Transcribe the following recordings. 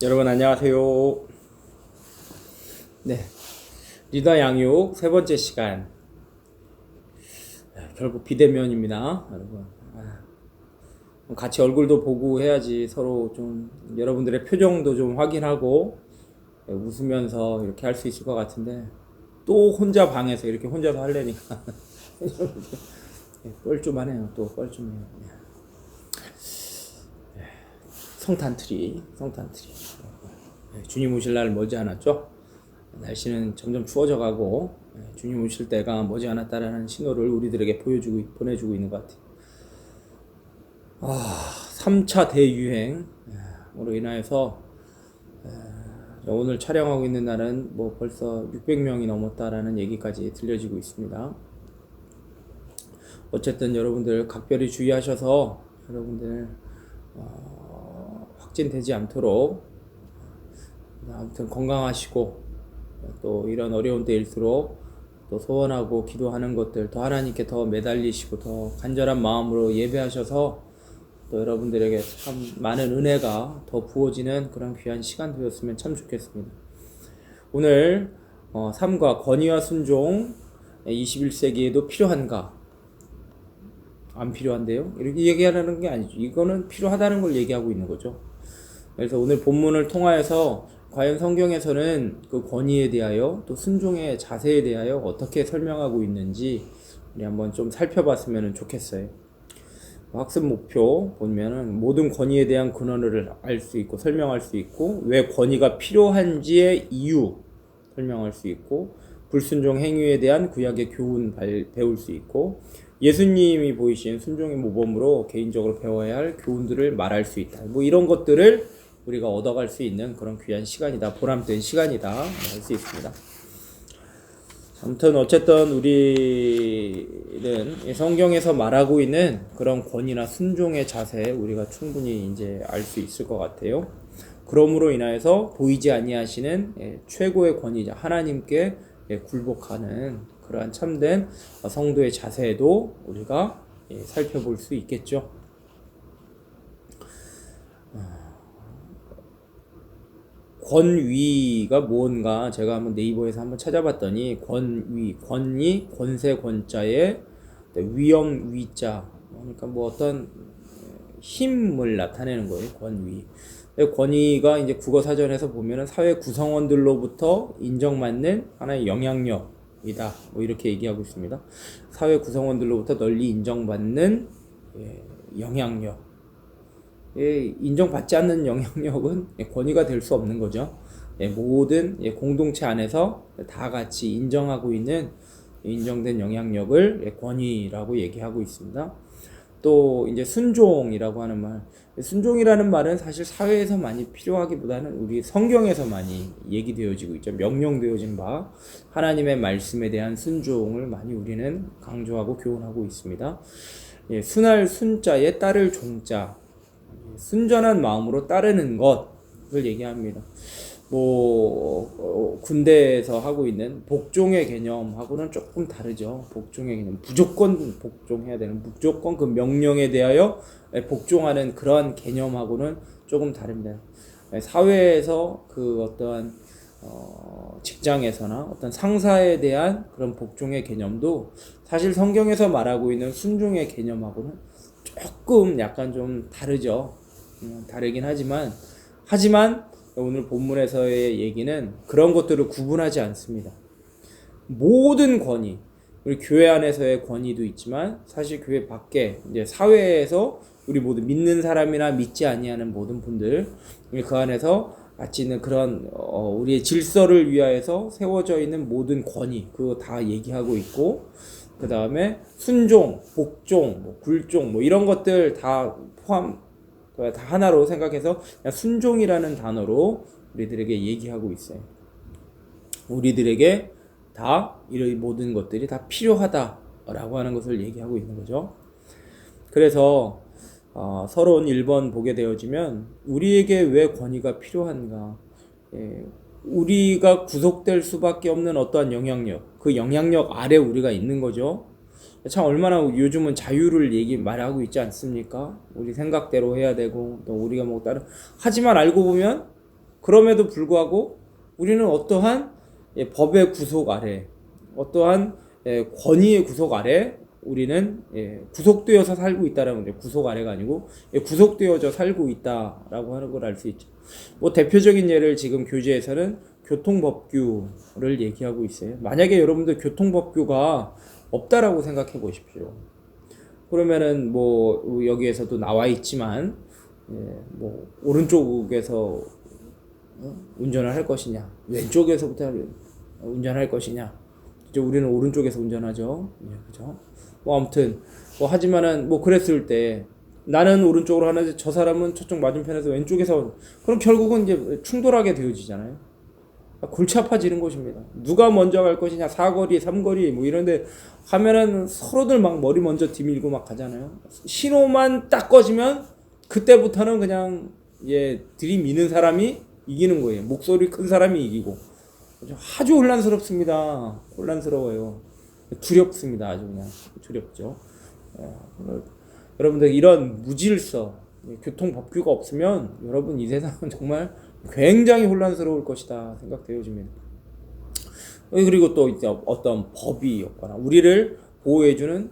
여러분 안녕하세요. 네, 리더 양육 세 번째 시간. 결국 비대면입니다, 여러분. 같이 얼굴도 보고 해야지 서로 좀 여러분들의 표정도 좀 확인하고 웃으면서 이렇게 할 수 있을 것 같은데 또 혼자 방에서 이렇게 혼자서 하려니까 뻘쭘하네요. 또 뻘쭘해요. 성탄트리. 주님 오실 날 머지않았죠. 날씨는 점점 추워져 가고 주님 오실 때가 머지않았다라는 신호를 우리들에게 보내주고 있는 것 같아요. 3차 대유행으로 인하여서 오늘 촬영하고 있는 날은 뭐 벌써 600명이 넘었다라는 얘기까지 들려지고 있습니다. 어쨌든 여러분들 각별히 주의하셔서 여러분들 확진되지 않도록 아무튼 건강하시고 또 이런 어려운 때일수록 또 소원하고 기도하는 것들 더 하나님께 더 매달리시고 더 간절한 마음으로 예배하셔서 또 여러분들에게 참 많은 은혜가 더 부어지는 그런 귀한 시간 되었으면 참 좋겠습니다. 오늘 삶과 권위와 순종 21세기에도 필요한가? 안 필요한데요? 이렇게 얘기하는 게 아니죠. 이거는 필요하다는 걸 얘기하고 있는 거죠. 그래서 오늘 본문을 통하여서 과연 성경에서는 그 권위에 대하여 또 순종의 자세에 대하여 어떻게 설명하고 있는지 우리 한번 좀 살펴봤으면 좋겠어요. 학습 목표 보면은 모든 권위에 대한 근원을 알 수 있고 설명할 수 있고 왜 권위가 필요한지의 이유 설명할 수 있고 불순종 행위에 대한 구약의 교훈 배울 수 있고 예수님이 보이신 순종의 모범으로 개인적으로 배워야 할 교훈들을 말할 수 있다. 뭐 이런 것들을 우리가 얻어갈 수 있는 그런 귀한 시간이다. 보람된 시간이다. 할 수 있습니다. 아무튼 어쨌든 우리는 성경에서 말하고 있는 그런 권위나 순종의 자세 우리가 충분히 이제 알 수 있을 것 같아요. 그러므로 인하여서 보이지 아니하시는 최고의 권위자 하나님께 굴복하는 그러한 참된 성도의 자세에도 우리가 살펴볼 수 있겠죠. 권위가 뭔가 제가 한번 네이버에서 한번 찾아봤더니 권위, 권세, 권자에 위엄, 위자 그러니까 뭐 어떤 힘을 나타내는 거예요. 권위. 권위가 이제 국어사전에서 보면은 사회 구성원들로부터 인정받는 하나의 영향력이다. 뭐 이렇게 얘기하고 있습니다. 사회 구성원들로부터 널리 인정받는 영향력. 인정받지 않는 영향력은 권위가 될 수 없는 거죠. 모든 공동체 안에서 다 같이 인정하고 있는 인정된 영향력을 권위라고 얘기하고 있습니다. 또 이제 순종이라고 하는 말, 순종이라는 말은 사실 사회에서 많이 필요하기보다는 우리 성경에서 많이 얘기되어지고 있죠. 명령되어진 바 하나님의 말씀에 대한 순종을 많이 우리는 강조하고 교훈하고 있습니다. 순할 순자에 따를 종자, 순전한 마음으로 따르는 것을 얘기합니다. 군대에서 하고 있는 복종의 개념하고는 조금 다르죠. 복종의 개념. 무조건 복종해야 되는, 무조건 그 명령에 대하여 복종하는 그러한 개념하고는 조금 다릅니다. 사회에서 그 어떠한 직장에서나 어떤 상사에 대한 그런 복종의 개념도 사실 성경에서 말하고 있는 순종의 개념하고는 조금 약간 좀 다르죠. 다르긴 하지만 오늘 본문에서의 얘기는 그런 것들을 구분하지 않습니다. 모든 권위, 우리 교회 안에서의 권위도 있지만 사실 교회 밖에 이제 사회에서 우리 모두 믿는 사람이나 믿지 아니하는 모든 분들 그 안에서 같이 있는 그런 우리의 질서를 위하여서 세워져 있는 모든 권위 그거 다 얘기하고 있고 그 다음에 순종, 복종, 굴종 이런 것들 다 다 하나로 생각해서 그냥 순종이라는 단어로 우리들에게 얘기하고 있어요. 우리들에게 다 이런 모든 것들이 다 필요하다라고 하는 것을 얘기하고 있는 거죠. 그래서 서론 1번 보게 되어지면 우리에게 왜 권위가 필요한가? 우리가 구속될 수밖에 없는 어떠한 영향력, 그 영향력 아래 우리가 있는 거죠. 참 얼마나 요즘은 자유를 말하고 있지 않습니까? 우리 생각대로 해야 되고 또 우리가 뭐 다른 하지만 알고 보면 그럼에도 불구하고 우리는 어떠한 법의 구속 아래, 어떠한 권위의 구속 아래 우리는 구속되어서 살고 있다라는 거죠. 구속 아래가 아니고 구속되어져 살고 있다라고 하는 걸 알 수 있죠. 뭐 대표적인 예를 지금 교재에서는 교통법규를 얘기하고 있어요. 만약에 여러분들 교통법규가 없다라고 생각해 보십시오. 그러면은 뭐 여기에서도 나와 있지만 뭐 오른쪽에서 운전을 할 것이냐, 왼쪽에서부터 운전할 것이냐. 이제 우리는 오른쪽에서 운전하죠. 그죠? 뭐 아무튼 뭐 하지만은 뭐 그랬을 때 나는 오른쪽으로 하는데 저 사람은 저쪽 맞은편에서 왼쪽에서, 그럼 결국은 이제 충돌하게 되어지잖아요. 골치 아파지는 것입니다. 누가 먼저 갈 것이냐, 사거리, 삼거리 뭐 이런데 하면은 서로들 막 머리 먼저 뒤밀고 막 가잖아요. 신호만 딱 꺼지면 그때부터는 그냥 들이미는 사람이 이기는 거예요. 목소리 큰 사람이 이기고. 아주 혼란스럽습니다. 혼란스러워요. 두렵습니다. 아주 그냥 두렵죠. 여러분들 이런 무질서, 교통법규가 없으면 여러분 이 세상은 정말 굉장히 혼란스러울 것이다 생각되어집니다. 그리고 또 이제 어떤 법이 없거나 우리를 보호해주는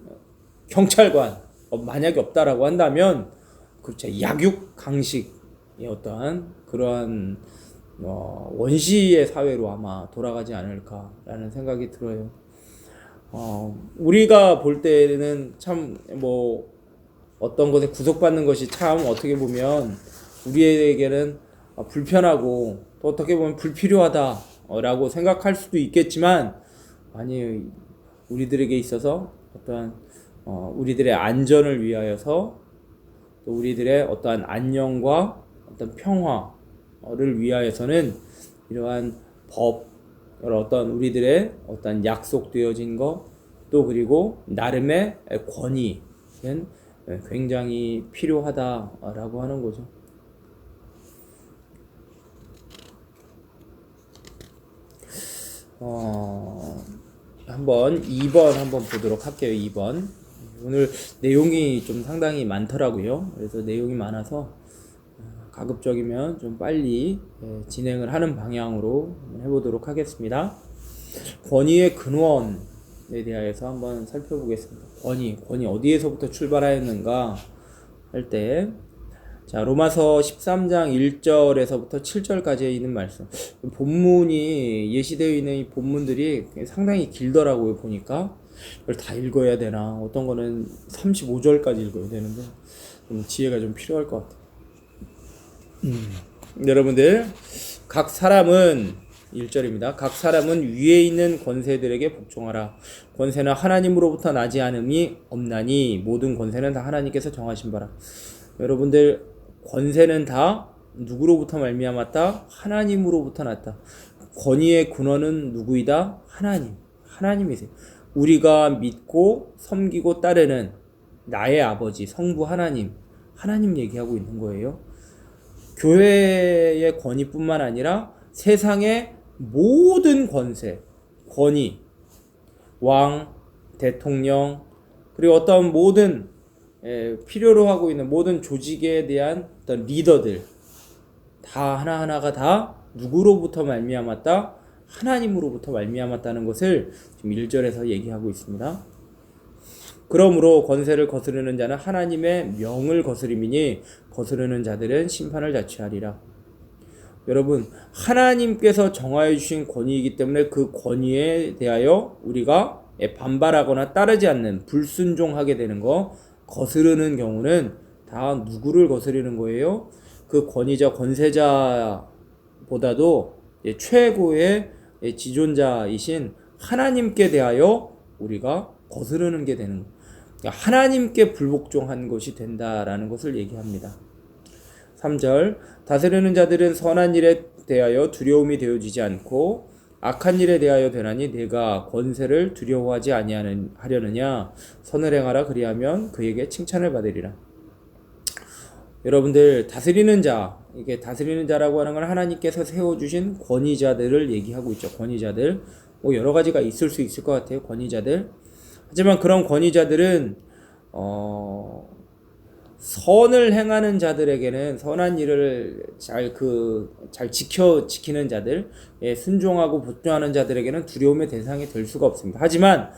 경찰관 만약에 없다라고 한다면 그렇죠. 약육 강식의 어떠한 그러한 원시의 사회로 아마 돌아가지 않을까라는 생각이 들어요. 우리가 볼 때는 참 뭐 어떤 것에 구속받는 것이 참 어떻게 보면 우리에게는 불편하고 또 어떻게 보면 불필요하다라고 생각할 수도 있겠지만, 아니 우리들에게 있어서 어떠한 우리들의 안전을 위하여서 또 우리들의 어떠한 안녕과 어떤 평화를 위하여서는 이러한 법, 어떤 우리들의 어떤 약속되어진 것, 또 그리고 나름의 권위는 굉장히 필요하다라고 하는 거죠. 한번 2번 한번 보도록 할게요. 2번. 오늘 내용이 좀 상당히 많더라고요. 그래서 내용이 많아서 가급적이면 좀 빨리 진행을 하는 방향으로 해보도록 하겠습니다. 권위의 근원에 대해서 한번 살펴보겠습니다. 권위 어디에서부터 출발하였는가 할 때, 자, 로마서 13장 1절에서부터 7절까지에 있는 말씀. 본문이 예시되어 있는 이 본문들이 상당히 길더라고요. 보니까 이걸 다 읽어야 되나, 어떤 거는 35절까지 읽어야 되는데 좀 지혜가 좀 필요할 것 같아요. 여러분들, 각 사람은 1절입니다. 각 사람은 위에 있는 권세들에게 복종하라. 권세는 하나님으로부터 나지 않음이 없나니 모든 권세는 다 하나님께서 정하신 바라. 여러분들, 권세는 다 누구로부터 말미암았다? 하나님으로부터 났다. 권위의 근원은 누구이다? 하나님이세요. 우리가 믿고 섬기고 따르는 나의 아버지 성부 하나님 얘기하고 있는 거예요. 교회의 권위뿐만 아니라 세상의 모든 권세, 권위, 왕, 대통령, 그리고 어떤 모든 필요로 하고 있는 모든 조직에 대한 어떤 리더들, 다 하나하나가 다 누구로부터 말미암았다? 하나님으로부터 말미암았다는 것을 지금 1절에서 얘기하고 있습니다. 그러므로 권세를 거스르는 자는 하나님의 명을 거스림이니 거스르는 자들은 심판을 자취하리라. 여러분, 하나님께서 정하여 주신 권위이기 때문에 그 권위에 대하여 우리가 반발하거나 따르지 않는, 불순종하게 되는 거, 거스르는 경우는 다 누구를 거스르는 거예요? 그 권위자, 권세자보다도 최고의 지존자이신 하나님께 대하여 우리가 거스르는 게 되는 거예요. 하나님께 불복종한 것이 된다라는 것을 얘기합니다. 3절, 다스리는 자들은 선한 일에 대하여 두려움이 되어지지 않고 악한 일에 대하여 되나니 내가 권세를 두려워하지 아니하려느냐. 선을 행하라. 그리하면 그에게 칭찬을 받으리라. 여러분들, 다스리는 자, 이게 다스리는 자라고 하는 건 하나님께서 세워주신 권위자들을 얘기하고 있죠. 권위자들, 뭐 여러 가지가 있을 수 있을 것 같아요. 권위자들. 하지만 그런 권위자들은 선을 행하는 자들에게는 선한 일을 잘 지키는 자들, 순종하고 복종하는 자들에게는 두려움의 대상이 될 수가 없습니다. 하지만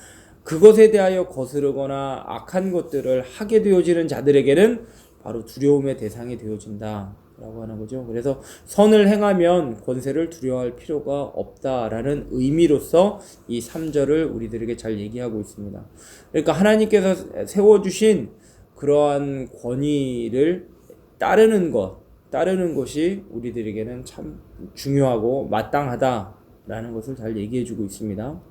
그것에 대하여 거스르거나 악한 것들을 하게 되어지는 자들에게는 바로 두려움의 대상이 되어진다 라고 하는 거죠. 그래서 선을 행하면 권세를 두려워할 필요가 없다라는 의미로서 이 3절을 우리들에게 잘 얘기하고 있습니다. 그러니까 하나님께서 세워주신 그러한 권위를 따르는 것이 우리들에게는 참 중요하고 마땅하다라는 것을 잘 얘기해주고 있습니다.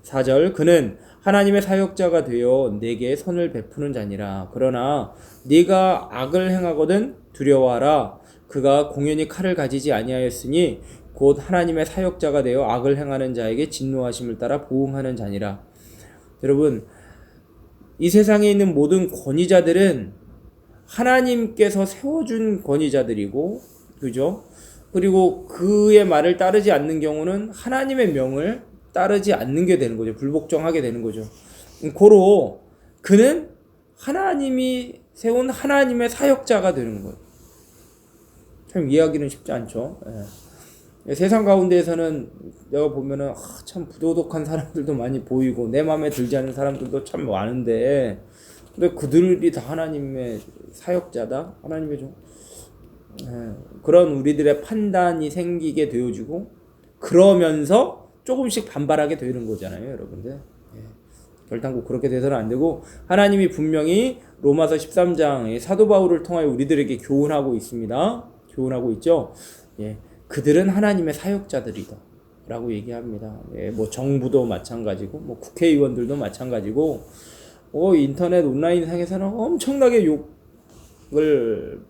4절, 그는 하나님의 사역자가 되어 내게 선을 베푸는 자니라. 그러나 네가 악을 행하거든 두려워하라. 그가 공연히 칼을 가지지 아니하였으니 곧 하나님의 사역자가 되어 악을 행하는 자에게 진노하심을 따라 보응하는 자니라. 여러분, 이 세상에 있는 모든 권위자들은 하나님께서 세워준 권위자들이고, 그죠? 그리고 그의 말을 따르지 않는 경우는 하나님의 명을 따르지 않는 게 되는 거죠. 불복종하게 되는 거죠. 고로 그는 하나님이 세운 하나님의 사역자가 되는 거예요. 참 이해하기는 쉽지 않죠. 세상 가운데에서는 내가 보면은 참 부도덕한 사람들도 많이 보이고 내 마음에 들지 않는 사람들도 참 많은데, 근데 그들이 다 하나님의 사역자다, 하나님의 종, 그런 우리들의 판단이 생기게 되어지고 그러면서 조금씩 반발하게 되는 거잖아요, 여러분들. 결단코 그렇게 돼서는 안 되고, 하나님이 분명히 로마서 13장의 사도 바울을 통하여 우리들에게 교훈하고 있습니다. 교훈하고 있죠. 그들은 하나님의 사역자들이다 라고 얘기합니다. 뭐 정부도 마찬가지고, 뭐 국회의원들도 마찬가지고, 인터넷 온라인 상에서는 엄청나게 욕을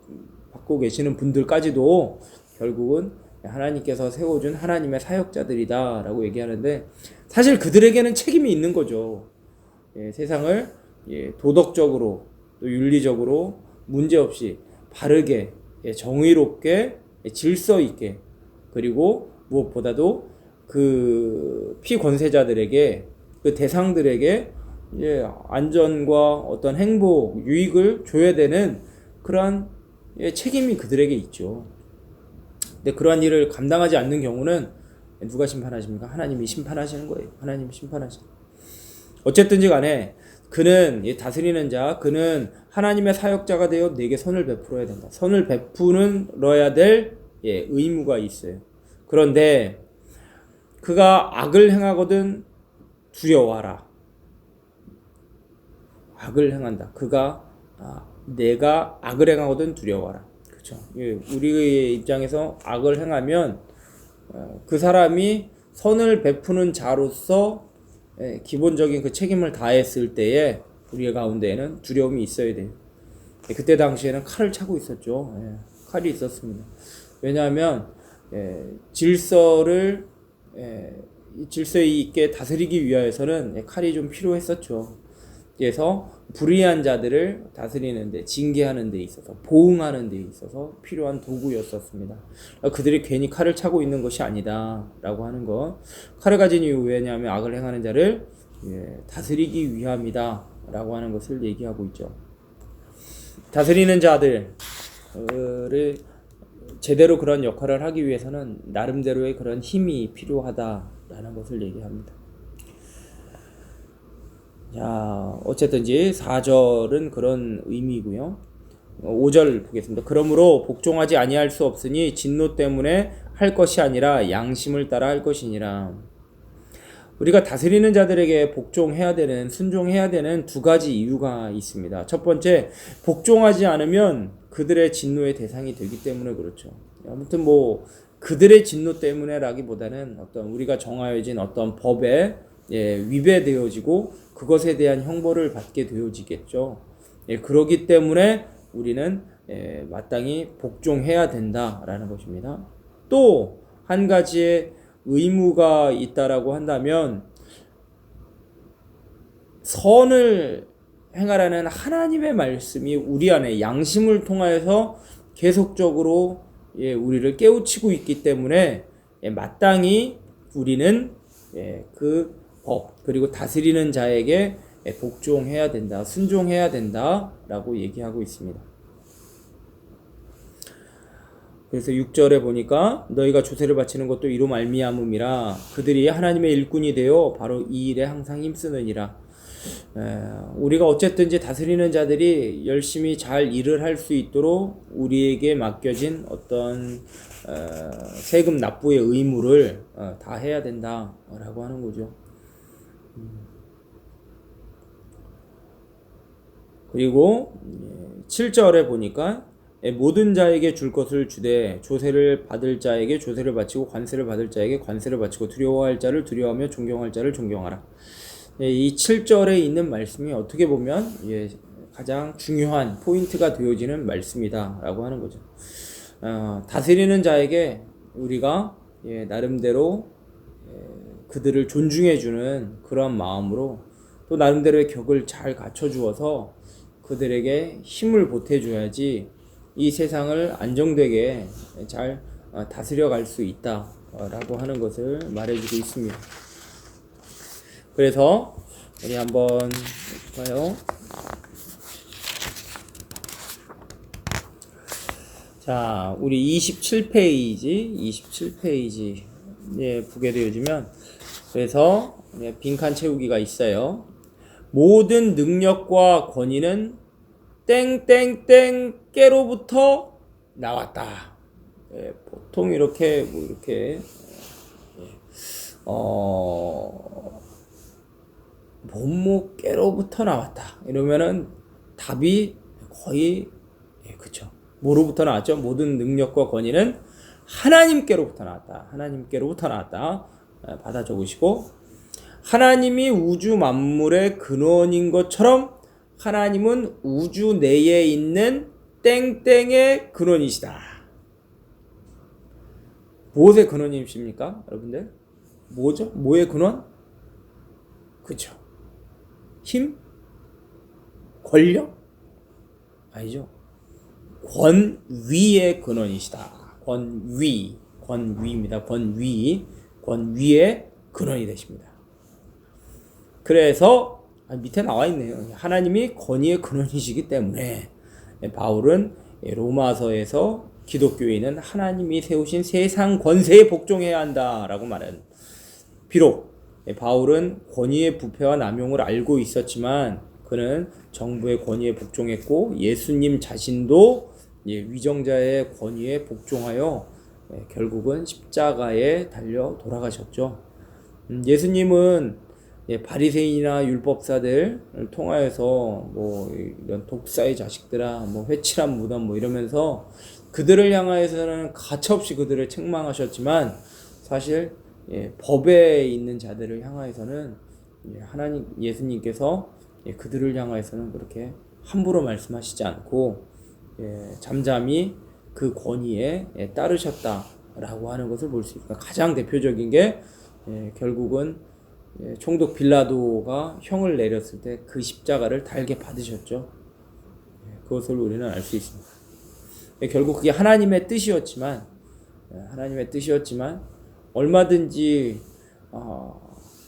받고 계시는 분들까지도 결국은 하나님께서 세워준 하나님의 사역자들이다 라고 얘기하는데, 사실 그들에게는 책임이 있는 거죠. 세상을 도덕적으로 또 윤리적으로 문제없이 바르게, 정의롭게, 질서 있게, 그리고 무엇보다도 그 피권세자들에게, 그 대상들에게 안전과 어떤 행복, 유익을 줘야 되는 그러한 책임이 그들에게 있죠. 근데 그러한 일을 감당하지 않는 경우는 누가 심판하십니까? 하나님이 심판하시는 거예요. 하나님이 심판하시는 거예요. 어쨌든지 간에 그는, 다스리는 자, 그는 하나님의 사역자가 되어 내게 선을 베풀어야 된다. 선을 베풀어야 될 의무가 있어요. 그런데 그가 악을 행하거든 두려워하라. 악을 행한다. 내가 악을 행하거든 두려워하라. 그렇죠. 우리의 입장에서 악을 행하면 그 사람이 선을 베푸는 자로서 기본적인 그 책임을 다했을 때에 우리 가운데에는 두려움이 있어야 돼요. 그때 당시에는 칼을 차고 있었죠. 칼이 있었습니다. 왜냐하면 질서 있게 다스리기 위하여서는 칼이 좀 필요했었죠. 그래서 불의한 자들을 다스리는 데, 징계하는 데 있어서, 보응하는 데 있어서 필요한 도구였었습니다. 그들이 괜히 칼을 차고 있는 것이 아니다 라고 하는 것. 칼을 가진 이유 왜냐하면 악을 행하는 자를 다스리기 위함이다 라고 하는 것을 얘기하고 있죠. 다스리는 자들을 제대로 그런 역할을 하기 위해서는 나름대로의 그런 힘이 필요하다라는 것을 얘기합니다. 자, 어쨌든지 4절은 그런 의미고요. 5절 보겠습니다. 그러므로 복종하지 아니할 수 없으니 진노 때문에 할 것이 아니라 양심을 따라 할 것이니라. 우리가 다스리는 자들에게 복종해야 되는, 순종해야 되는 두 가지 이유가 있습니다. 첫 번째, 복종하지 않으면 그들의 진노의 대상이 되기 때문에 그렇죠. 아무튼 뭐 그들의 진노 때문에라기보다는 어떤 우리가 정하여진 어떤 법에 위배되어지고 그것에 대한 형벌을 받게 되어지겠죠. 그러기 때문에 우리는 마땅히 복종해야 된다라는 것입니다. 또 한 가지의 의무가 있다라고 한다면, 선을 행하라는 하나님의 말씀이 우리 안에 양심을 통하여서 계속적으로 우리를 깨우치고 있기 때문에 마땅히 우리는 그 법, 그리고 다스리는 자에게 복종해야 된다, 순종해야 된다라고 얘기하고 있습니다. 그래서 6절에 보니까 너희가 조세를 바치는 것도 이로 말미암음이라 그들이 하나님의 일꾼이 되어 바로 이 일에 항상 힘쓰느니라. 우리가 어쨌든지 다스리는 자들이 열심히 잘 일을 할 수 있도록 우리에게 맡겨진 어떤 세금 납부의 의무를 다 해야 된다라고 하는 거죠. 그리고 7절에 보니까 모든 자에게 줄 것을 주되 조세를 받을 자에게 조세를 바치고 관세를 받을 자에게 관세를 바치고 두려워할 자를 두려워하며 존경할 자를 존경하라. 이 7절에 있는 말씀이 어떻게 보면 가장 중요한 포인트가 되어지는 말씀이다 라고 하는 거죠. 다스리는 자에게 우리가 나름대로 그들을 존중해주는 그런 마음으로 또 나름대로의 격을 잘 갖춰주어서 그들에게 힘을 보태줘야지 이 세상을 안정되게 잘 다스려 갈 수 있다라고 하는 것을 말해주고 있습니다. 그래서 우리 한번 볼까요? 자, 우리 27페이지에 보게 되어지면 그래서 빈칸 채우기가 있어요. 모든 능력과 권위는 땡땡땡께로부터 나왔다. 보통 이렇게 뭐뭐께로부터 나왔다. 이러면은 답이 거의 그쵸. 뭐로부터 나왔죠? 모든 능력과 권위는 하나님께로부터 나왔다. 하나님께로부터 나왔다. 받아 적으시고 하나님이 우주 만물의 근원인 것처럼 하나님은 우주 내에 있는 땡땡의 근원이시다. 무엇의 근원이십니까? 여러분들? 뭐죠? 뭐의 근원? 그쵸. 힘? 권력? 아니죠. 권위의 근원이시다. 권위입니다. 권위의 근원이 되십니다. 그래서 밑에 나와 있네요. 하나님이 권위의 근원이시기 때문에 바울은 로마서에서 기독교인은 하나님이 세우신 세상 권세에 복종해야 한다라고 말하는. 비록 바울은 권위의 부패와 남용을 알고 있었지만 그는 정부의 권위에 복종했고 예수님 자신도 위정자의 권위에 복종하여 결국은 십자가에 달려 돌아가셨죠. 예수님은 바리새인이나 율법사들을 통하여서 이런 독사의 자식들아, 회칠한 무덤 이러면서 그들을 향하여서는 가차없이 그들을 책망하셨지만 사실 법에 있는 자들을 향하여서는 하나님 예수님께서 그들을 향하여서는 그렇게 함부로 말씀하시지 않고 잠잠히 그 권위에 따르셨다라고 하는 것을 볼 수 있습니다. 가장 대표적인 게 결국은 총독 빌라도가 형을 내렸을 때 그 십자가를 달게 받으셨죠. 그것을 우리는 알 수 있습니다. 결국 그게 하나님의 뜻이었지만 얼마든지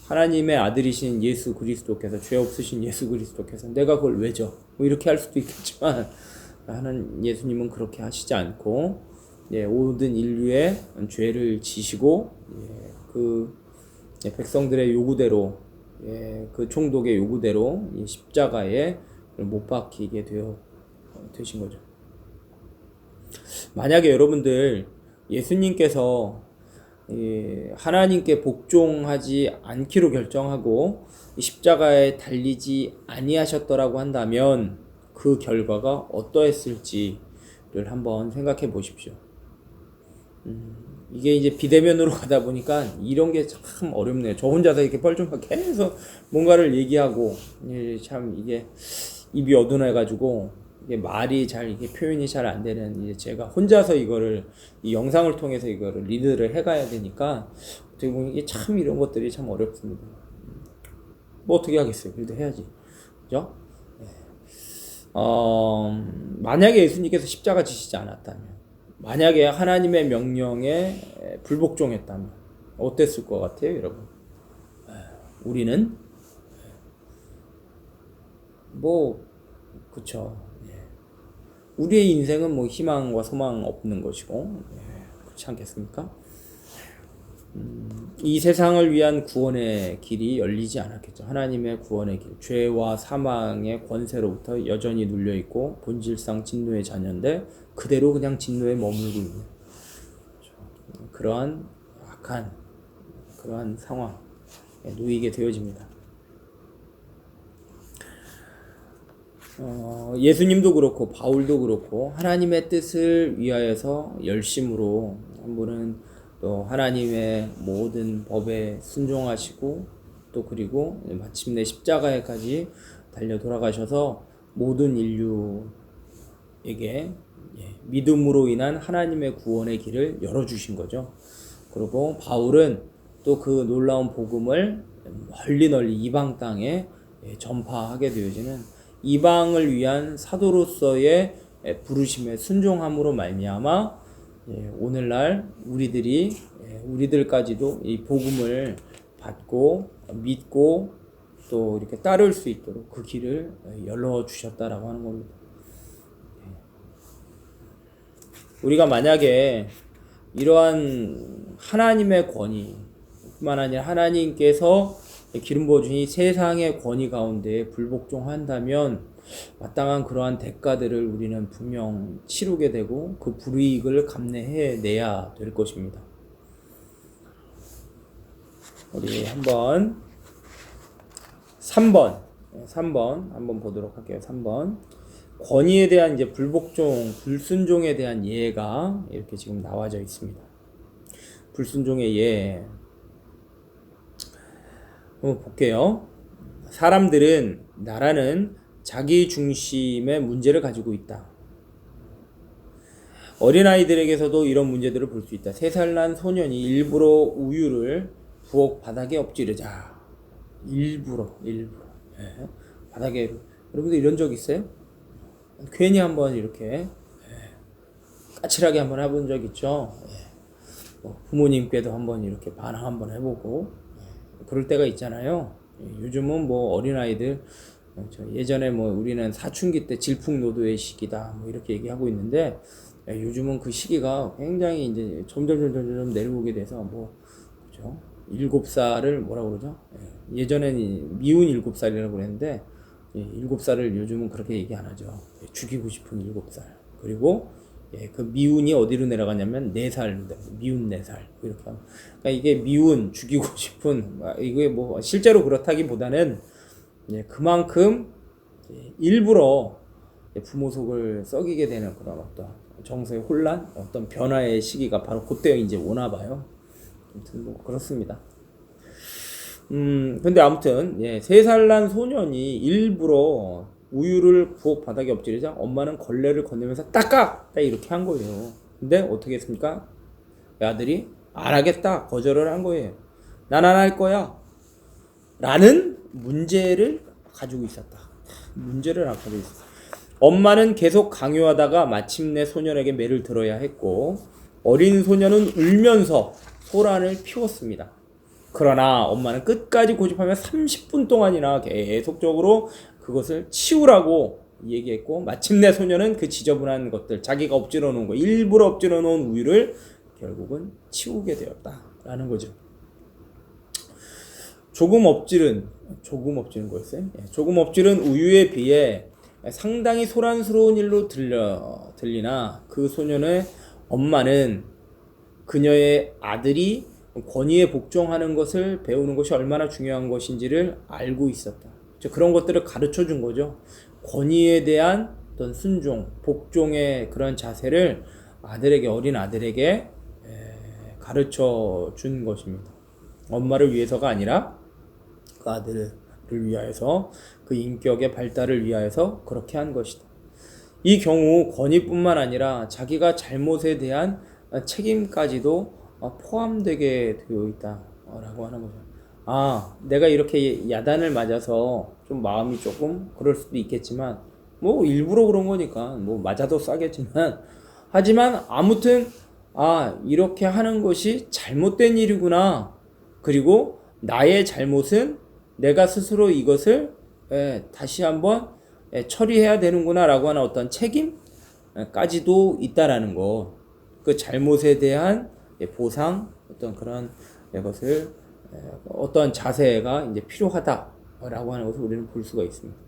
하나님의 아들이신 예수 그리스도께서 죄 없으신 예수 그리스도께서 내가 그걸 왜 져? 이렇게 할 수도 있겠지만 하나님 예수님은 그렇게 하시지 않고 모든 인류의 죄를 지시고 그 백성들의 요구대로 그 총독의 요구대로 이 십자가에 못 박히게 되신 거죠. 만약에 여러분들 예수님께서 하나님께 복종하지 않기로 결정하고 십자가에 달리지 아니하셨더라고 한다면 그 결과가 어떠했을지를 한번 생각해 보십시오. 이게 이제 비대면으로 가다 보니까 이런 게 참 어렵네요. 저 혼자서 이렇게 뻘쭘하게 계속 뭔가를 얘기하고 참 이게 입이 어두워가지고 이게 말이 잘 이게 표현이 잘 안 되는 이제 제가 혼자서 이거를 이 영상을 통해서 이거를 리드를 해가야 되니까 어떻게 보면 이게 참 이런 것들이 참 어렵습니다. 뭐 어떻게 하겠어요? 그래도 해야지, 그죠? 만약에 예수님께서 십자가 지시지 않았다면, 만약에 하나님의 명령에 불복종했다면 어땠을 것 같아요, 여러분? 우리는 뭐 그쵸. 예. 우리의 인생은 뭐 희망과 소망 없는 것이고, 예. 그렇지 않겠습니까? 이 세상을 위한 구원의 길이 열리지 않았겠죠. 하나님의 구원의 길, 죄와 사망의 권세로부터 여전히 눌려 있고 본질상 진노의 자녀인데 그대로 그냥 진노에 머물고 있는 그러한 악한 그러한 상황에 놓이게 되어집니다. 예수님도 그렇고 바울도 그렇고 하나님의 뜻을 위하여서 열심으로 한 분은 또 하나님의 모든 법에 순종하시고 또 그리고 마침내 십자가에까지 달려 돌아가셔서 모든 인류에게 믿음으로 인한 하나님의 구원의 길을 열어주신 거죠. 그리고 바울은 또 그 놀라운 복음을 널리 이방 땅에 전파하게 되어지는 이방을 위한 사도로서의 부르심에 순종함으로 말미암아 오늘날 우리들까지도 이 복음을 받고 믿고 또 이렇게 따를 수 있도록 그 길을 열어 주셨다라고 하는 겁니다. 우리가 만약에 이러한 하나님의 권위뿐만 아니라 하나님께서 기름 부어 주신 세상의 권위 가운데 불복종한다면 마땅한 그러한 대가들을 우리는 분명 치르게 되고 그 불이익을 감내해 내야 될 것입니다. 우리 한번 3번 한번 보도록 할게요. 3번 권위에 대한 이제 불복종, 불순종에 대한 예가 이렇게 지금 나와져 있습니다. 불순종의 예 한번 볼게요. 사람들은 나라는 자기 중심의 문제를 가지고 있다. 어린아이들에게서도 이런 문제들을 볼 수 있다. 3살 난 소년이 일부러 우유를 부엌 바닥에 엎지르자. 일부러. 예. 바닥에. 여러분들 이런 적 있어요? 괜히 한번 이렇게 까칠하게 한번 해본 적 있죠? 부모님께도 한번 이렇게 반항 한번 해보고 그럴 때가 있잖아요. 요즘은 뭐 어린아이들 예전에 뭐 우리는 사춘기 때 질풍노도의 시기다 뭐 이렇게 얘기하고 있는데 요즘은 그 시기가 굉장히 이제 점점 내려오게 돼서 뭐 그죠? 7살을 뭐라고 그러죠? 예전에는 미운 7살이라고 그랬는데 7살을 요즘은 그렇게 얘기 안 하죠. 죽이고 싶은 7살. 그리고 그 미운이 어디로 내려가냐면 4살, 미운 4살 이렇게 하면. 그러니까 이게 미운, 죽이고 싶은 이게 뭐 실제로 그렇다기보다는 그만큼 일부러 부모 속을 썩이게 되는 그런 어떤 정서의 혼란, 어떤 변화의 시기가 바로 그때 이제 오나 봐요. 아무튼 뭐 그렇습니다. 근데 아무튼 3살 난 소년이 일부러 우유를 부엌 바닥에 엎지르자 엄마는 걸레를 건네면서 딱 이렇게 한 거예요. 근데 어떻게 했습니까? 아들이 안 하겠다 거절을 한 거예요. 난 안 할 거야 라는 문제를 가지고 있었다. 문제를 가지고 있었다. 엄마는 계속 강요하다가 마침내 소년에게 매를 들어야 했고 어린 소년은 울면서 소란을 피웠습니다. 그러나 엄마는 끝까지 고집하며 30분 동안이나 계속적으로 그것을 치우라고 얘기했고 마침내 소년은 그 지저분한 것들 것자기가 엎질러 놓은 거 일부러 엎질러 놓은 우유를 결국은 치우게 되었다라는 거죠. 조금 엎질은 거였어요. 조금 엎질은 우유에 비해 상당히 소란스러운 일로 들리나 그 소년의 엄마는 그녀의 아들이 권위에 복종하는 것을 배우는 것이 얼마나 중요한 것인지를 알고 있었다. 그런 것들을 가르쳐 준 거죠. 권위에 대한 어떤 순종, 복종의 그런 자세를 어린 아들에게 가르쳐 준 것입니다. 엄마를 위해서가 아니라 그 아들을 위하여서 그 인격의 발달을 위하여서 그렇게 한 것이다. 이 경우 권위뿐만 아니라 자기가 잘못에 대한 책임까지도 포함되게 되어 있다라고 하는 거죠. 내가 이렇게 야단을 맞아서 좀 마음이 조금 그럴 수도 있겠지만 뭐 일부러 그런 거니까 뭐 맞아도 싸겠지만 하지만 아무튼 이렇게 하는 것이 잘못된 일이구나. 그리고 나의 잘못은 내가 스스로 이것을 다시 한번 처리해야 되는구나라고 하는 어떤 책임까지도 있다라는 거. 그 잘못에 대한 보상, 어떤 그런 것을 어떤 자세가 이제 필요하다라고 하는 것을 우리는 볼 수가 있습니다.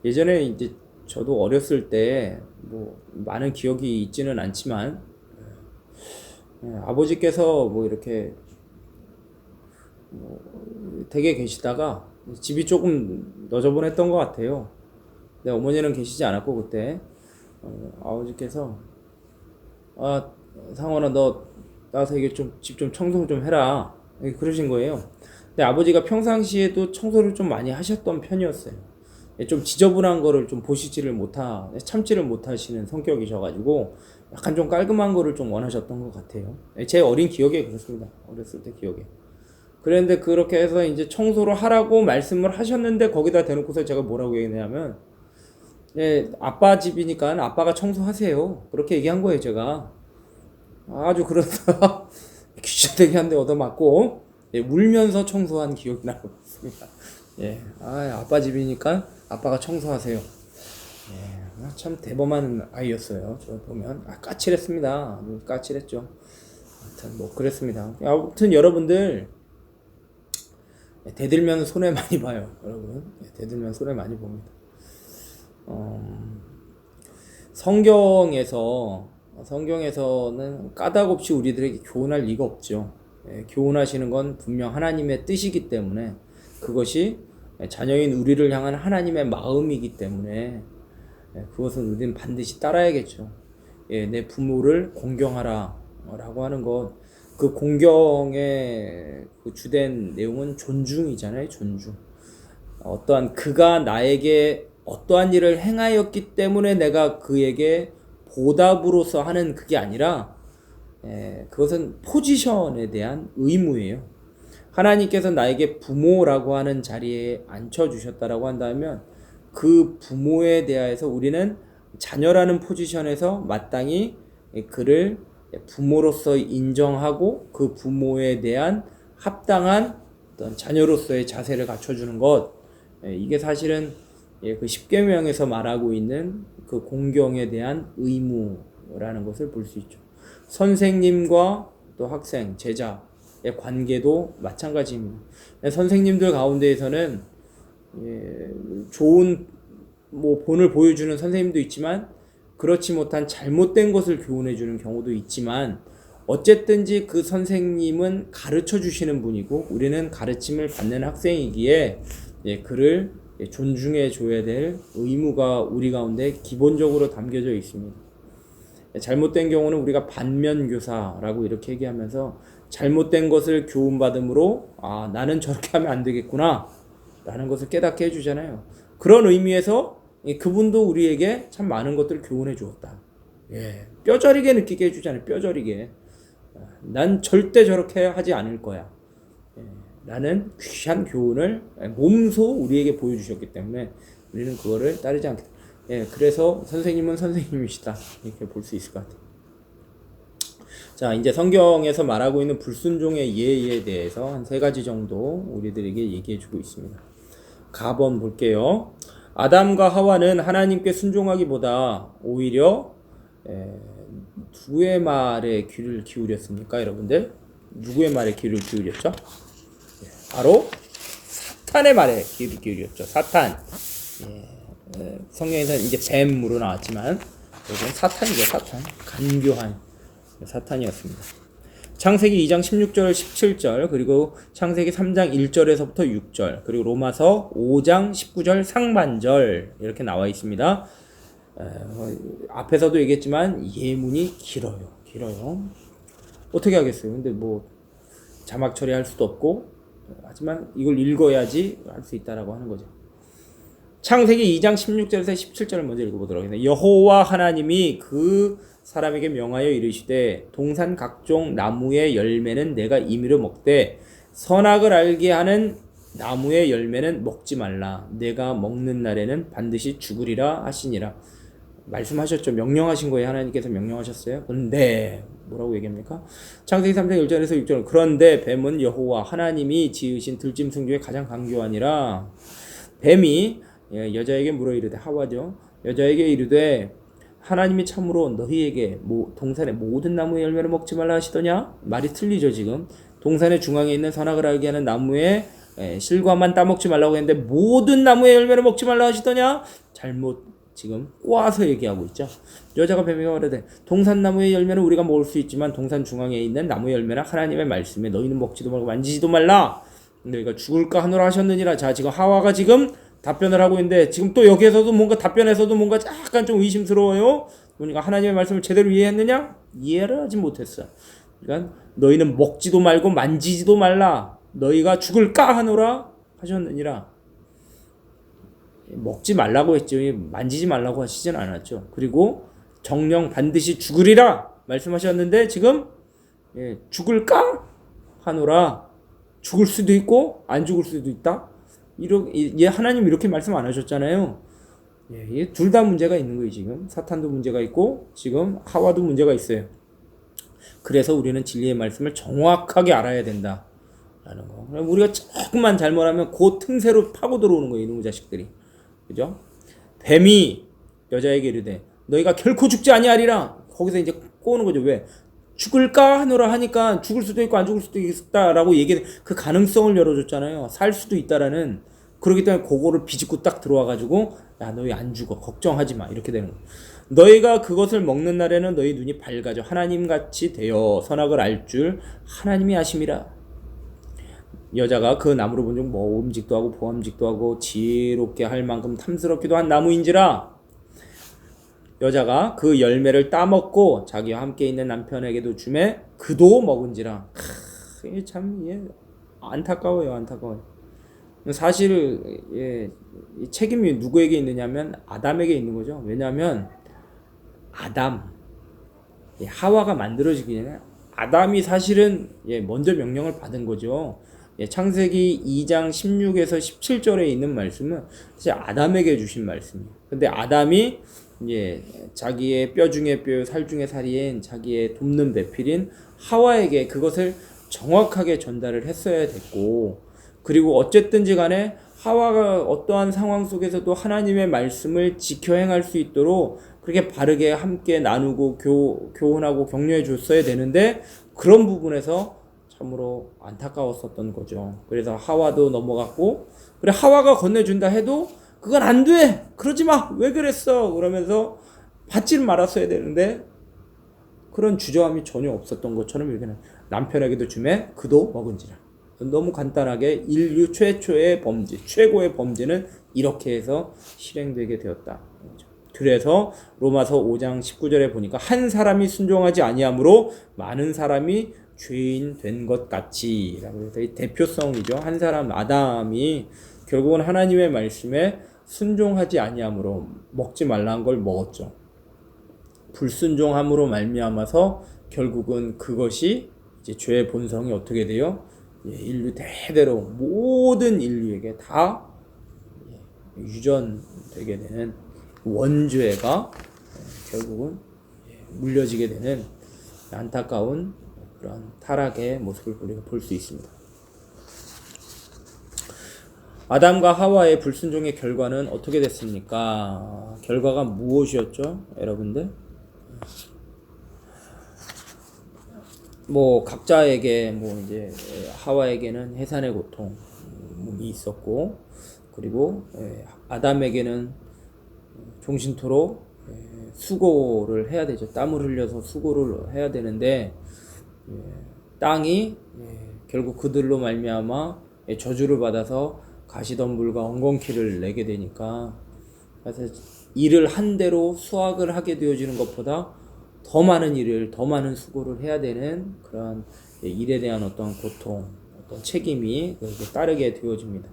예전에 이제 저도 어렸을 때 뭐 많은 기억이 있지는 않지만 아버지께서 뭐 이렇게 댁에 계시다가 집이 조금 너저분했던 것 같아요. 근데 어머니는 계시지 않았고 그때 아버지께서 상원아 너 나와서 이게 좀 집 좀 청소 좀 해라 그러신 거예요. 근데 아버지가 평상시에도 청소를 좀 많이 하셨던 편이었어요. 좀 지저분한 거를 좀 참지를 못하시는 성격이셔가지고 약간 좀 깔끔한 거를 좀 원하셨던 것 같아요. 제 어린 기억에 그렇습니다. 어렸을 때 기억에. 그런데 그렇게 해서 이제 청소를 하라고 말씀을 하셨는데 거기다 대놓고서 제가 뭐라고 얘기했냐면 아빠 집이니까 아빠가 청소하세요. 그렇게 얘기한 거예요, 제가. 아주 그러다가 귀신되게 한 대 얻어맞고 울면서 청소한 기억이 나고 있습니다. 아빠 집이니까 아빠가 청소하세요. 참 대범한 아이였어요. 저 보면 까칠했습니다. 까칠했죠. 아무튼 뭐 그랬습니다. 아무튼 여러분들 대들면 손해 많이 봐요, 여러분. 대들면 손해 많이 봅니다. 성경에서는 까닭없이 우리들에게 교훈할 리가 없죠. 교훈하시는 건 분명 하나님의 뜻이기 때문에 그것이 자녀인 우리를 향한 하나님의 마음이기 때문에 그것은 우리는 반드시 따라야겠죠. 내 부모를 공경하라 라고 하는 것, 그 공경의 그 주된 내용은 존중이잖아요. 존중. 어떠한 그가 나에게 어떠한 일을 행하였기 때문에 내가 그에게 보답으로서 하는 그게 아니라 그것은 포지션에 대한 의무예요. 하나님께서 나에게 부모라고 하는 자리에 앉혀주셨다라고 한다면 그 부모에 대해서 우리는 자녀라는 포지션에서 마땅히 그를 부모로서 인정하고 그 부모에 대한 합당한 어떤 자녀로서의 자세를 갖춰주는 것, 이게 사실은 그 십계명에서 말하고 있는 그 공경에 대한 의무라는 것을 볼 수 있죠. 선생님과 또 학생, 제자의 관계도 마찬가지입니다. 선생님들 가운데에서는 좋은 본을 보여주는 선생님도 있지만 그렇지 못한 잘못된 것을 교훈해 주는 경우도 있지만 어쨌든지 그 선생님은 가르쳐 주시는 분이고 우리는 가르침을 받는 학생이기에 그를 존중해 줘야 될 의무가 우리 가운데 기본적으로 담겨져 있습니다. 잘못된 경우는 우리가 반면교사라고 이렇게 얘기하면서 잘못된 것을 교훈받음으로 나는 저렇게 하면 안 되겠구나 라는 것을 깨닫게 해주잖아요. 그런 의미에서 그분도 우리에게 참 많은 것들을 교훈해 주었다. 뼈저리게 느끼게 해주잖아요. 뼈저리게. 난 절대 저렇게 하지 않을 거야. 라는 귀한 교훈을 몸소 우리에게 보여주셨기 때문에 우리는 그거를 따르지 않겠다. 그래서 선생님은 선생님이시다. 이렇게 볼 수 있을 것 같아요. 자, 이제 성경에서 말하고 있는 불순종의 예에 대해서 한 3가지 정도 우리들에게 얘기해 주고 있습니다. 가번 볼게요. 아담과 하와는 하나님께 순종하기보다 오히려 누구의 말에 귀를 기울였습니까, 여러분들? 누구의 말에 귀를 기울였죠? 바로 사탄의 말에 귀를 기울였죠. 사탄. 성경에서는 이제 뱀으로 나왔지만 여기는 사탄이죠. 사탄. 간교한 사탄이었습니다. 창세기 2장 16절 17절 그리고 창세기 3장 1절에서부터 6절 그리고 로마서 5장 19절 상반절 이렇게 나와 있습니다. 앞에서도 얘기했지만 예문이 길어요. 어떻게 하겠어요? 근데 자막 처리할 수도 없고 하지만 이걸 읽어야지 할 수 있다라고 하는 거죠. 창세기 2장 16절에서 17절을 먼저 읽어보도록 하겠습니다. 여호와 하나님이 그 사람에게 명하여 이르시되 동산 각종 나무의 열매는 내가 임의로 먹되 선악을 알게 하는 나무의 열매는 먹지 말라. 내가 먹는 날에는 반드시 죽으리라 하시니라. 말씀하셨죠. 명령하신 거예요. 하나님께서 명령하셨어요. 그런데 뭐라고 얘기합니까? 창세기 3장 1절에서 6절 그런데 뱀은 여호와 하나님이 지으신 들짐승 중에 가장 간교하니라. 뱀이 여자에게 물어 이르되, 하와죠. 여자에게 이르되, 하나님이 참으로 너희에게 동산의 모든 나무의 열매를 먹지 말라 하시더냐? 말이 틀리죠. 지금 동산의 중앙에 있는 선악을 알게 하는 나무의 실과만 따먹지 말라고 했는데 모든 나무의 열매를 먹지 말라 하시더냐? 잘못 지금 꼬아서 얘기하고 있죠. 여자가 뱀에게 말하되, 동산나무의 열매는 우리가 먹을 수 있지만 동산 중앙에 있는 나무의 열매는 하나님의 말씀에 너희는 먹지도 말고 만지지도 말라. 너희가 죽을까 하노라 하셨느니라. 자, 지금 하와가 지금 답변을 하고 있는데, 지금 또 여기에서도 뭔가 답변에서도 뭔가 약간 좀 의심스러워요. 그러니까 하나님의 말씀을 제대로 이해했느냐? 이해를 하지 못했어. 그러니까 너희는 먹지도 말고 만지지도 말라. 너희가 죽을까 하노라 하셨느니라. 먹지 말라고 했죠. 만지지 말라고 하시진 않았죠. 그리고 정령 반드시 죽으리라 말씀하셨는데, 지금 죽을까 하노라. 죽을 수도 있고 안 죽을 수도 있다. 하나님 이렇게 말씀 안 하셨잖아요. 둘 다 문제가 있는 거예요. 지금 사탄도 문제가 있고 지금 하와도 문제가 있어요. 그래서 우리는 진리의 말씀을 정확하게 알아야 된다라는 거. 우리가 조금만 잘못하면 그 틈새로 파고 들어오는 거예요. 이놈의 자식들이. 그죠? 뱀이 여자에게 이르되, 너희가 결코 죽지 아니하리라. 거기서 이제 꼬는 거죠. 왜? 죽을까 하노라 하니까 죽을 수도 있고 안 죽을 수도 있다라고 그 가능성을 열어줬잖아요. 살 수도 있다라는. 그렇기 때문에 그거를 비집고 딱 들어와가지고, 야, 너희 안 죽어, 걱정하지 마, 이렇게 되는 거예요. 너희가 그것을 먹는 날에는 너희 눈이 밝아져 하나님같이 되어 선악을 알 줄 하나님이 아심이라. 여자가 그 나무로 본즉 먹음직도 하고 보암직도 하고 지혜롭게 할 만큼 탐스럽기도 한 나무인지라. 여자가 그 열매를 따먹고 자기와 함께 있는 남편에게도 주매 그도 먹은지라. 이게 참 안타까워요. 안타까워요. 사실 이 책임이 누구에게 있느냐면 아담에게 있는 거죠. 왜냐하면 아담, 하와가 만들어지기 전에 아담이 사실은 먼저 명령을 받은 거죠. 창세기 2장 16에서 17절에 있는 말씀은 사실 아담에게 주신 말씀이에요. 근데 아담이 자기의 뼈 중에 뼈, 살 중에 살인, 자기의 돕는 배필인 하와에게 그것을 정확하게 전달을 했어야 됐고, 그리고 어쨌든지 간에 하와가 어떠한 상황 속에서도 하나님의 말씀을 지켜 행할 수 있도록 그렇게 바르게 함께 나누고 교훈하고 격려해 줬어야 되는데, 그런 부분에서 참으로 안타까웠었던 거죠. 그래서 하와도 넘어갔고, 그래 하와가 건네준다 해도 그건 안 돼, 그러지 마, 왜 그랬어, 그러면서 받지를 말았어야 되는데 그런 주저함이 전혀 없었던 것처럼 여기는 남편에게도 주매 그도 먹은지라. 너무 간단하게 인류 최초의 범죄, 최고의 범죄는 이렇게 해서 실행되게 되었다. 그래서 로마서 5장 19절에 보니까 한 사람이 순종하지 아니하므로 많은 사람이 죄인 된 것 같이 라고 해서 이 대표성이죠. 한 사람 아담이 결국은 하나님의 말씀에 순종하지 아니하므로 먹지 말라는 걸 먹었죠. 불순종함으로 말미암아서 결국은 그것이 이제 죄의 본성이 어떻게 돼요? 인류 대대로 모든 인류에게 다 유전되게 되는 원죄가 결국은 물려지게 되는 안타까운 그런 타락의 모습을 우리가 볼 수 있습니다. 아담과 하와의 불순종의 결과는 어떻게 됐습니까? 결과가 무엇이었죠, 여러분들? 각자에게 이제 하와에게는 해산의 고통이 있었고, 그리고 아담에게는 종신토록 수고를 해야 되죠. 땀을 흘려서 수고를 해야 되는데, 땅이 결국 그들로 말미암아 저주를 받아서 가시덤불과 엉겅퀴를 내게 되니까, 그래서 일을 한 대로 수확을 하게 되어지는 것보다 더 많은 일을, 더 많은 수고를 해야 되는 그런 일에 대한 어떤 고통, 어떤 책임이 따르게 되어집니다.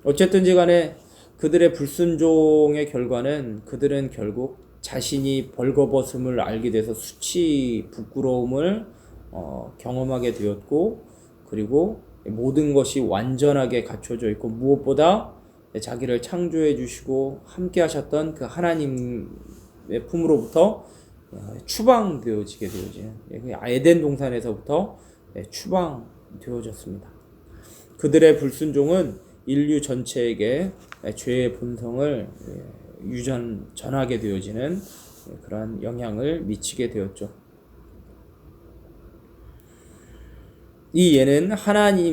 어쨌든지 간에 그들의 불순종의 결과는 그들은 결국 자신이 벌거벗음을 알게 돼서 수치, 부끄러움을 경험하게 되었고, 그리고 모든 것이 완전하게 갖춰져 있고, 무엇보다 자기를 창조해 주시고 함께 하셨던 그 하나님의 품으로부터 추방되어지게 되어진, 에덴 동산에서부터 추방되어졌습니다. 그들의 불순종은 인류 전체에게 죄의 본성을 전하게 되어지는 그러한 영향을 미치게 되었죠. 이 예는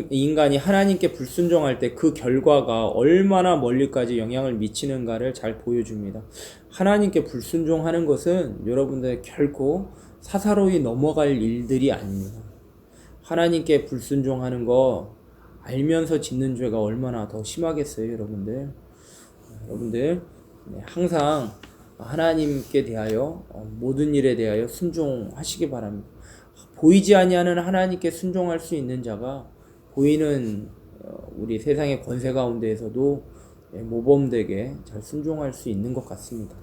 인간이 하나님께 불순종할 때 그 결과가 얼마나 멀리까지 영향을 미치는가를 잘 보여줍니다. 하나님께 불순종하는 것은 여러분들 결코 사사로이 넘어갈 일들이 아닙니다. 하나님께 불순종하는 거 알면서 짓는 죄가 얼마나 더 심하겠어요, 여러분들. 여러분들 항상 하나님께 대하여 모든 일에 대하여 순종하시기 바랍니다. 보이지 아니하는 하나님께 순종할 수 있는 자가 보이는 우리 세상의 권세 가운데에서도 모범되게 잘 순종할 수 있는 것 같습니다.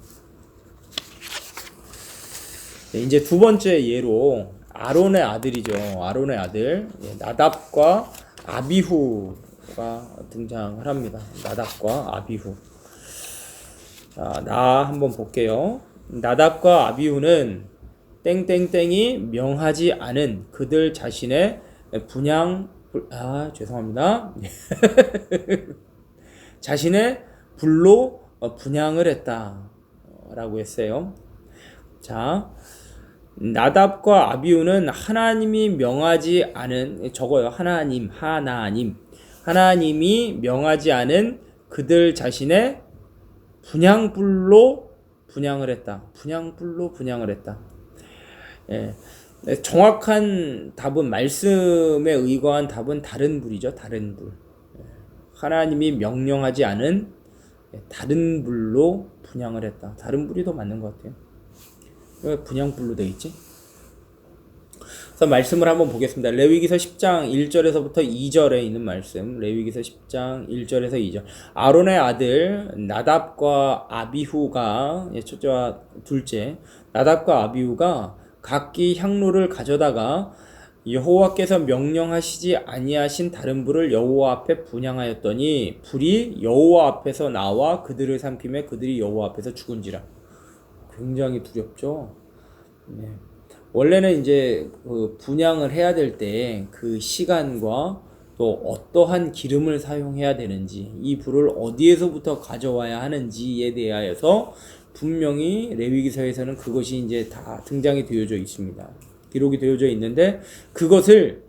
이제 두 번째 예로 아론의 아들이죠. 아론의 아들 나답과 아비후가 등장을 합니다. 나답과 아비후. 자, 한번 볼게요. 나답과 아비후는 땡땡땡이 명하지 않은 그들 자신의 죄송합니다. 자신의 불로 분향을 했다 라고 했어요. 자, 나답과 아비후는 하나님이 명하지 않은, 적어요. 하나님이 명하지 않은 그들 자신의 분향불로 분향을 했다. 분향불로 분향을 했다. 정확한 답은, 말씀에 의거한 답은 다른 불이죠. 다른 불. 하나님이 명령하지 않은 다른 불로 분향을 했다. 다른 불이 더 맞는 것 같아요. 왜 분향불로 되어 있지? 그래서 말씀을 한번 보겠습니다. 레위기서 10장 1절에서부터 2절에 있는 말씀. 레위기서 10장 1절에서 2절. 아론의 아들 나답과 아비후가, 첫째와 둘째, 나답과 아비후가 각기 향로를 가져다가 여호와께서 명령하시지 아니하신 다른 불을 여호와 앞에 분향하였더니 불이 여호와 앞에서 나와 그들을 삼키매 그들이 여호와 앞에서 죽은지라. 굉장히 두렵죠. 네. 원래는 이제 그 분향을 해야 될 때 그 시간과 또 어떠한 기름을 사용해야 되는지, 이 불을 어디에서부터 가져와야 하는지에 대하여서 분명히 레위기서에서는 그것이 이제 다 등장이 되어져 있습니다. 기록이 되어져 있는데 그것을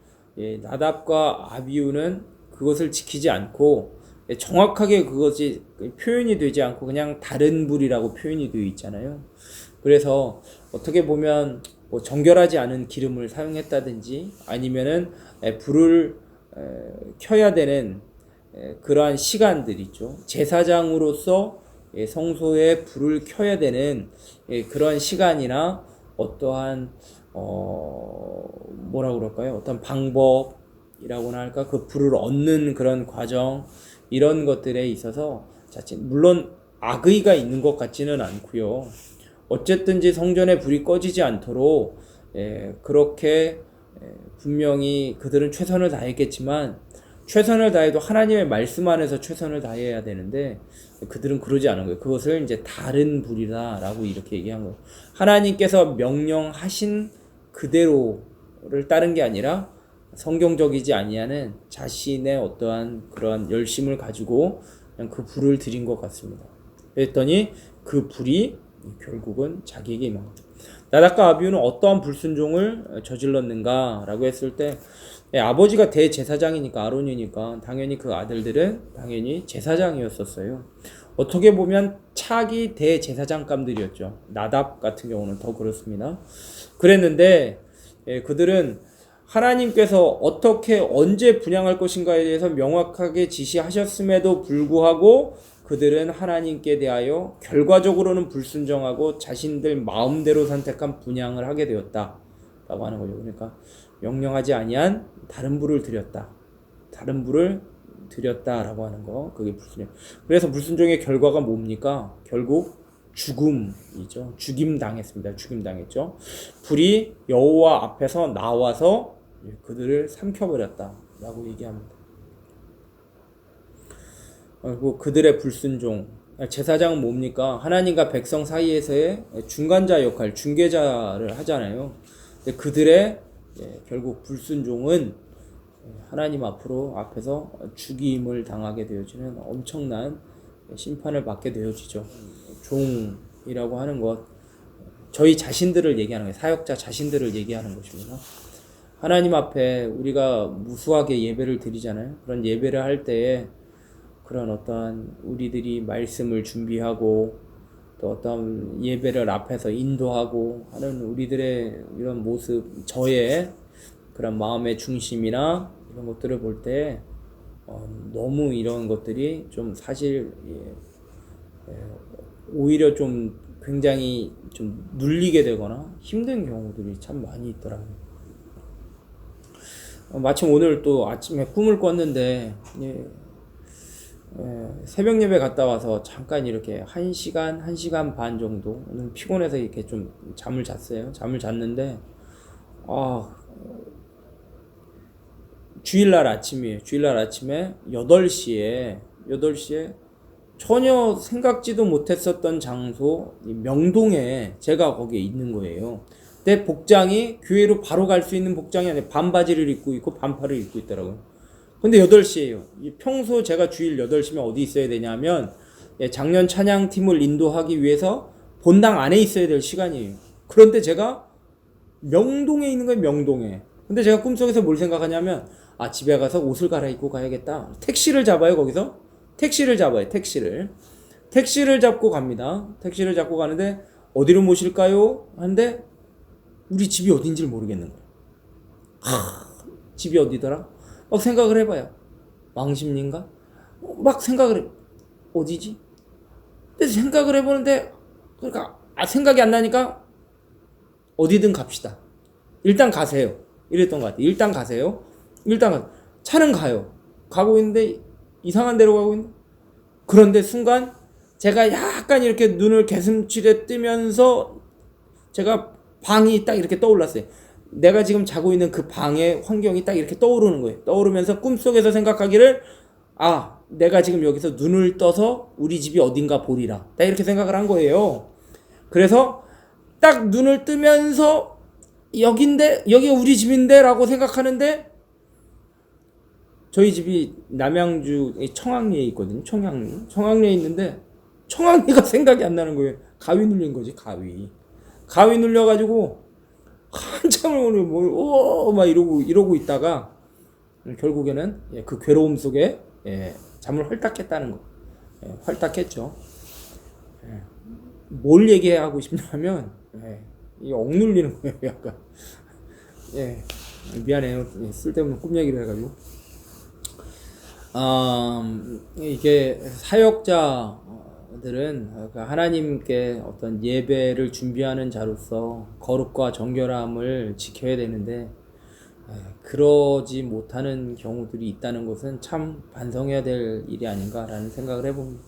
나답과 아비후는 그것을 지키지 않고 정확하게 그것이 표현이 되지 않고 그냥 다른 불이라고 표현이 되어 있잖아요. 그래서 어떻게 보면 뭐 정결하지 않은 기름을 사용했다든지 아니면은 불을 켜야 되는 그러한 시간들 있죠. 제사장으로서 성소에 불을 켜야 되는 그런 시간이나 어떠한 뭐라 그럴까요? 어떤 방법이라고나 할까? 그 불을 얻는 그런 과정, 이런 것들에 있어서 물론 악의가 있는 것 같지는 않고요. 어쨌든지 성전에 불이 꺼지지 않도록 그렇게 분명히 그들은 최선을 다했겠지만, 최선을 다해도 하나님의 말씀 안에서 최선을 다해야 되는데 그들은 그러지 않은 거예요. 그것을 이제 다른 불이다라고 이렇게 얘기한 거예요. 하나님께서 명령하신 그대로를 따른 게 아니라 성경적이지 아니하는 자신의 어떠한 그러한 열심을 가지고 그냥 그 불을 드린 것 같습니다. 그랬더니 그 불이 결국은 자기에게 임한 거죠. 나답과 아비후는 어떠한 불순종을 저질렀는가 라고 했을 때, 아버지가 대제사장이니까, 아론이니까 당연히 그 아들들은 당연히 제사장이었었어요. 어떻게 보면 차기 대제사장감들이었죠. 나답 같은 경우는 더 그렇습니다. 그랬는데 그들은 하나님께서 어떻게 언제 분향할 것인가에 대해서 명확하게 지시하셨음에도 불구하고 그들은 하나님께 대하여 결과적으로는 불순종하고 자신들 마음대로 선택한 분향을 하게 되었다라고 하는 거죠. 그러니까 명령하지 아니한 다른 불을 드렸다. 다른 불을 드렸다라고 하는 거, 그게 불순종. 그래서 불순종의 결과가 뭡니까? 결국 죽음이죠. 죽임 당했습니다. 죽임 당했죠. 불이 여호와 앞에서 나와서 그들을 삼켜버렸다라고 얘기합니다. 그리고 그들의 불순종, 제사장은 뭡니까? 하나님과 백성 사이에서의 중간자 역할, 중개자를 하잖아요. 근데 그들의 결국 불순종은 하나님 앞에서 죽임을 당하게 되어지는 엄청난 심판을 받게 되어지죠. 종이라고 하는 것, 저희 자신들을 얘기하는 거예요. 사역자 자신들을 얘기하는 것입니다. 하나님 앞에 우리가 무수하게 예배를 드리잖아요. 그런 예배를 할 때에 그런 어떠한 우리들이 말씀을 준비하고 또 어떤 예배를 앞에서 인도하고 하는 우리들의 이런 모습, 저의 그런 마음의 중심이나 이런 것들을 볼 때 너무 이런 것들이 좀 사실 오히려 좀 굉장히 좀 눌리게 되거나 힘든 경우들이 참 많이 있더라고요. 마침 오늘 또 아침에 꿈을 꿨는데 새벽 예배 갔다 와서 잠깐 이렇게 1시간 반 정도 오늘 피곤해서 이렇게 좀 잠을 잤어요. 잠을 잤는데 주일날 아침이에요. 주일날 아침에 8시에 전혀 생각지도 못했었던 장소 명동에 제가 거기에 있는 거예요. 내 복장이 교회로 바로 갈 수 있는 복장이 아니라 반바지를 입고 있고 반팔을 입고 있더라고요. 근데 8시에요. 평소 제가 주일 8시면 어디 있어야 되냐면 작년 찬양팀을 인도하기 위해서 본당 안에 있어야 될 시간이에요. 그런데 제가 명동에 있는 거예요. 명동에. 근데 제가 꿈속에서 뭘 생각하냐면 집에 가서 옷을 갈아입고 가야겠다. 택시를 잡아요. 거기서 택시를 잡아요. 택시를 잡고 갑니다. 택시를 잡고 가는데 어디로 모실까요? 하는데 우리 집이 어딘지를 모르겠는 거예요. 집이 어디더라? 막 생각을 해봐요. 왕십리인가? 막 생각을 해. 어디지? 근데 생각을 해보는데 그러니까 생각이 안 나니까 어디든 갑시다. 일단 가세요. 이랬던 것 같아요. 일단 가세요. 차는 가요. 가고 있는데 이상한 데로 가고 있는데 그런데 순간 제가 약간 이렇게 눈을 개슴츠레 뜨면서 제가 방이 딱 이렇게 떠올랐어요. 내가 지금 자고 있는 그 방의 환경이 딱 이렇게 떠오르는 거예요. 떠오르면서 꿈속에서 생각하기를 내가 지금 여기서 눈을 떠서 우리 집이 어딘가 보리라. 딱 이렇게 생각을 한 거예요. 그래서 딱 눈을 뜨면서 여기가 우리 집인데 라고 생각하는데 저희 집이 남양주 청량리에 있거든요. 청량리에 있는데 청량리가 생각이 안 나는 거예요. 가위 눌린 거지. 가위 눌려가지고 한참을 막 이러고 있다가 결국에는 그 괴로움 속에 잠을 헐떡했다는 거. 헐떡했죠. 뭘 얘기하고 싶냐면 이 억눌리는 거예요. 약간 미안해요. 쓸데없는 꿈 얘기를 해가지고 이게 사역자들은 하나님께 어떤 예배를 준비하는 자로서 거룩과 정결함을 지켜야 되는데 그러지 못하는 경우들이 있다는 것은 참 반성해야 될 일이 아닌가라는 생각을 해봅니다.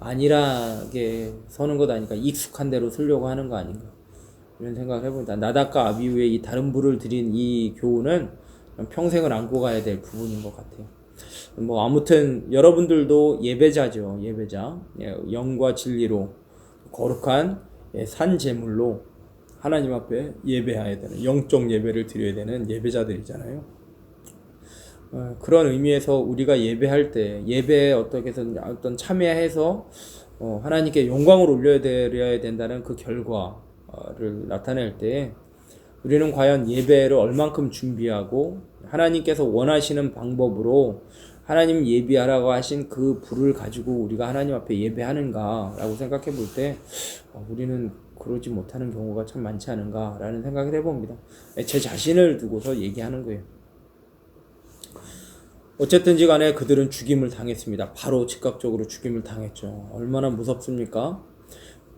안일하게 서는 것 아닌가, 익숙한 대로 서려고 하는 거 아닌가 이런 생각을 해봅니다. 나답과 아비후의 이 다른 부를 드린 이 교훈은 평생을 안고 가야 될 부분인 것 같아요. 아무튼 여러분들도 예배자죠. 예배자. 영과 진리로 거룩한 산 제물로 하나님 앞에 예배해야 되는, 영적 예배를 드려야 되는 예배자들이잖아요. 그런 의미에서 우리가 예배할 때 예배에 어떤 참여해서 하나님께 영광을 올려드려야 된다는 그 결과를 나타낼 때 우리는 과연 예배를 얼만큼 준비하고 하나님께서 원하시는 방법으로 하나님 예비하라고 하신 그 불을 가지고 우리가 하나님 앞에 예배하는가 라고 생각해 볼 때 우리는 그러지 못하는 경우가 참 많지 않은가 라는 생각을 해봅니다. 제 자신을 두고서 얘기하는 거예요. 어쨌든지 간에 그들은 죽임을 당했습니다. 바로 즉각적으로 죽임을 당했죠. 얼마나 무섭습니까?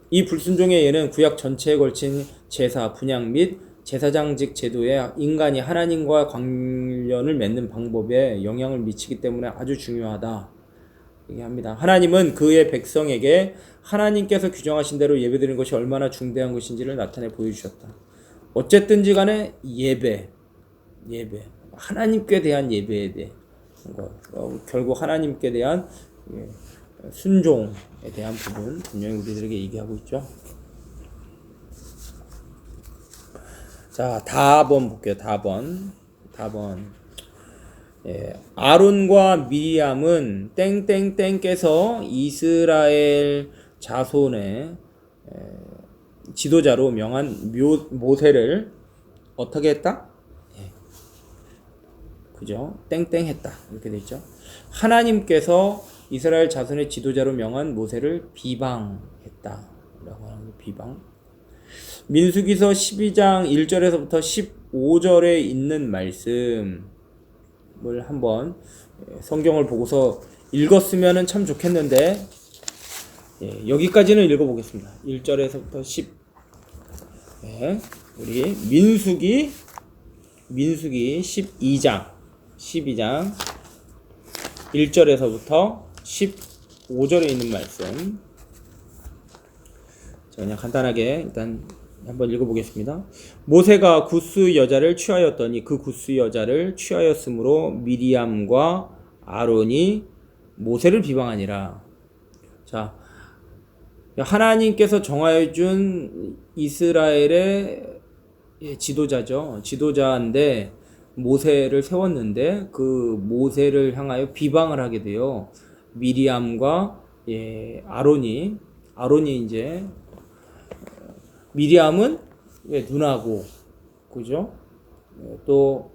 이 불순종의 예는 구약 전체에 걸친 제사, 분향 및 제사장직 제도에 인간이 하나님과 관련을 맺는 방법에 영향을 미치기 때문에 아주 중요하다 얘기합니다. 하나님은 그의 백성에게 하나님께서 규정하신 대로 예배드리는 것이 얼마나 중대한 것인지를 나타내 보여주셨다. 어쨌든지 간에 예배 하나님께 대한 예배에 대해 결국 하나님께 대한 순종에 대한 부분 분명히 우리들에게 얘기하고 있죠. 자, 다번 볼게요. 다번. 아론과 미리암은 땡땡땡께서 이스라엘 자손의 지도자로 명한 모세를 어떻게 했다? 그죠? 땡땡했다. 이렇게 돼 있죠. 하나님께서 이스라엘 자손의 지도자로 명한 모세를 비방했다. 라고 하는 비방. 민수기서 12장 1절에서부터 15절에 있는 말씀을 한번 성경을 보고서 읽었으면 참 좋겠는데, 여기까지는 읽어보겠습니다. 1절에서부터 10. 우리 민수기 12장 1절에서부터 15절에 있는 말씀. 자, 그냥 간단하게 일단 한번 읽어보겠습니다. 모세가 구스 여자를 취하였더니 그 구스 여자를 취하였으므로 미리암과 아론이 모세를 비방하니라. 자, 하나님께서 정하여 준 이스라엘의 지도자죠. 지도자인데 모세를 세웠는데 그 모세를 향하여 비방을 하게 돼요. 미리암과 아론이 이제 미리암은 누나고, 그죠? 또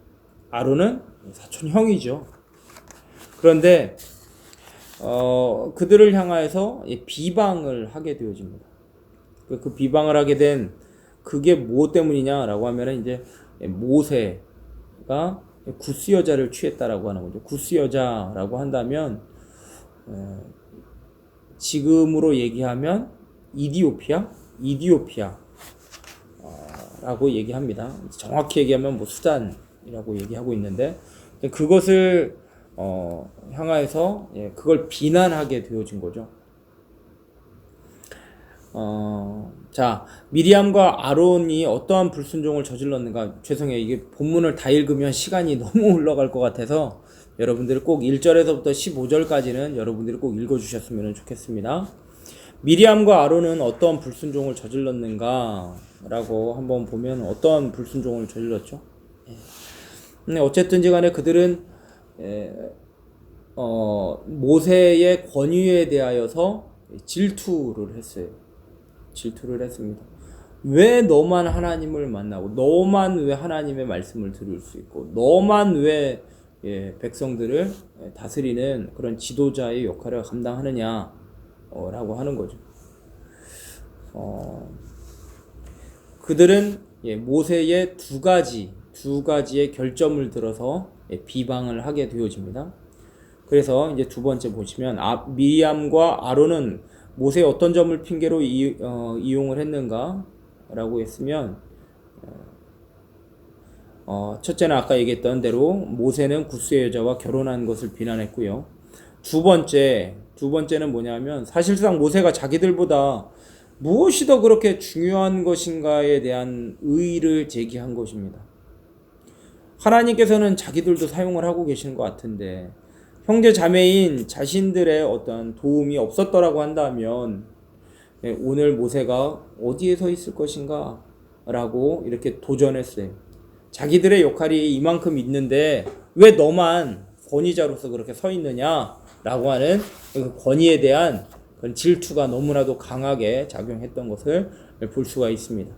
아론은 사촌 형이죠. 그런데 그들을 향하여서 비방을 하게 되어집니다. 그 비방을 하게 된 그게 뭐 때문이냐라고 하면은 이제 모세가 구스 여자를 취했다라고 하는 거죠. 구스 여자라고 한다면 지금으로 얘기하면 이디오피아라고 얘기합니다. 정확히 얘기하면 뭐 수단이라고 얘기하고 있는데 그것을 향하여서 그걸 비난하게 되어진 거죠. 자, 미리암과 아론이 어떠한 불순종을 저질렀는가. 죄송해요. 이게 본문을 다 읽으면 시간이 너무 흘러갈 것 같아서 여러분들이 꼭 1절에서부터 15절까지는 여러분들이 꼭 읽어주셨으면 좋겠습니다. 미리암과 아론은 어떠한 불순종을 저질렀는가 라고 한번 보면 어떠한 불순종을 저질렀죠. 근데 어쨌든지 간에 그들은 모세의 권위에 대하여서 질투를 했어요. 질투를 했습니다. 왜 너만 하나님을 만나고, 너만 왜 하나님의 말씀을 들을 수 있고, 너만 왜 백성들을 다스리는 그런 지도자의 역할을 감당하느냐 라고 하는 거죠. 그들은 모세의 두 가지의 결점을 들어서 비방을 하게 되어집니다. 그래서 이제 두 번째 보시면 미리암과 아론은 모세의 어떤 점을 핑계로 이용을 했는가 라고 했으면 첫째는 아까 얘기했던 대로 모세는 구스의 여자와 결혼한 것을 비난했고요. 두 번째는 뭐냐면 사실상 모세가 자기들보다 무엇이 더 그렇게 중요한 것인가에 대한 의의를 제기한 것입니다. 하나님께서는 자기들도 사용을 하고 계시는 것 같은데 형제 자매인 자신들의 어떤 도움이 없었더라고 한다면 오늘 모세가 어디에 서 있을 것인가 라고 이렇게 도전했어요. 자기들의 역할이 이만큼 있는데 왜 너만 권위자로서 그렇게 서 있느냐 라고 하는 그 권위에 대한 그런 질투가 너무나도 강하게 작용했던 것을 볼 수가 있습니다.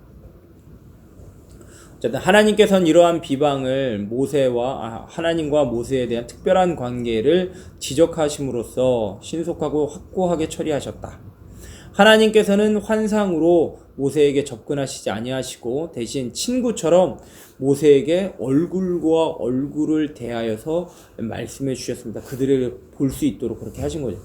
어쨌든 하나님께서는 이러한 비방을 하나님과 모세에 대한 특별한 관계를 지적하심으로써 신속하고 확고하게 처리하셨다. 하나님께서는 환상으로 모세에게 접근하시지 아니하시고 대신 친구처럼 모세에게 얼굴과 얼굴을 대하여서 말씀해 주셨습니다. 그들을 볼 수 있도록 그렇게 하신 거죠.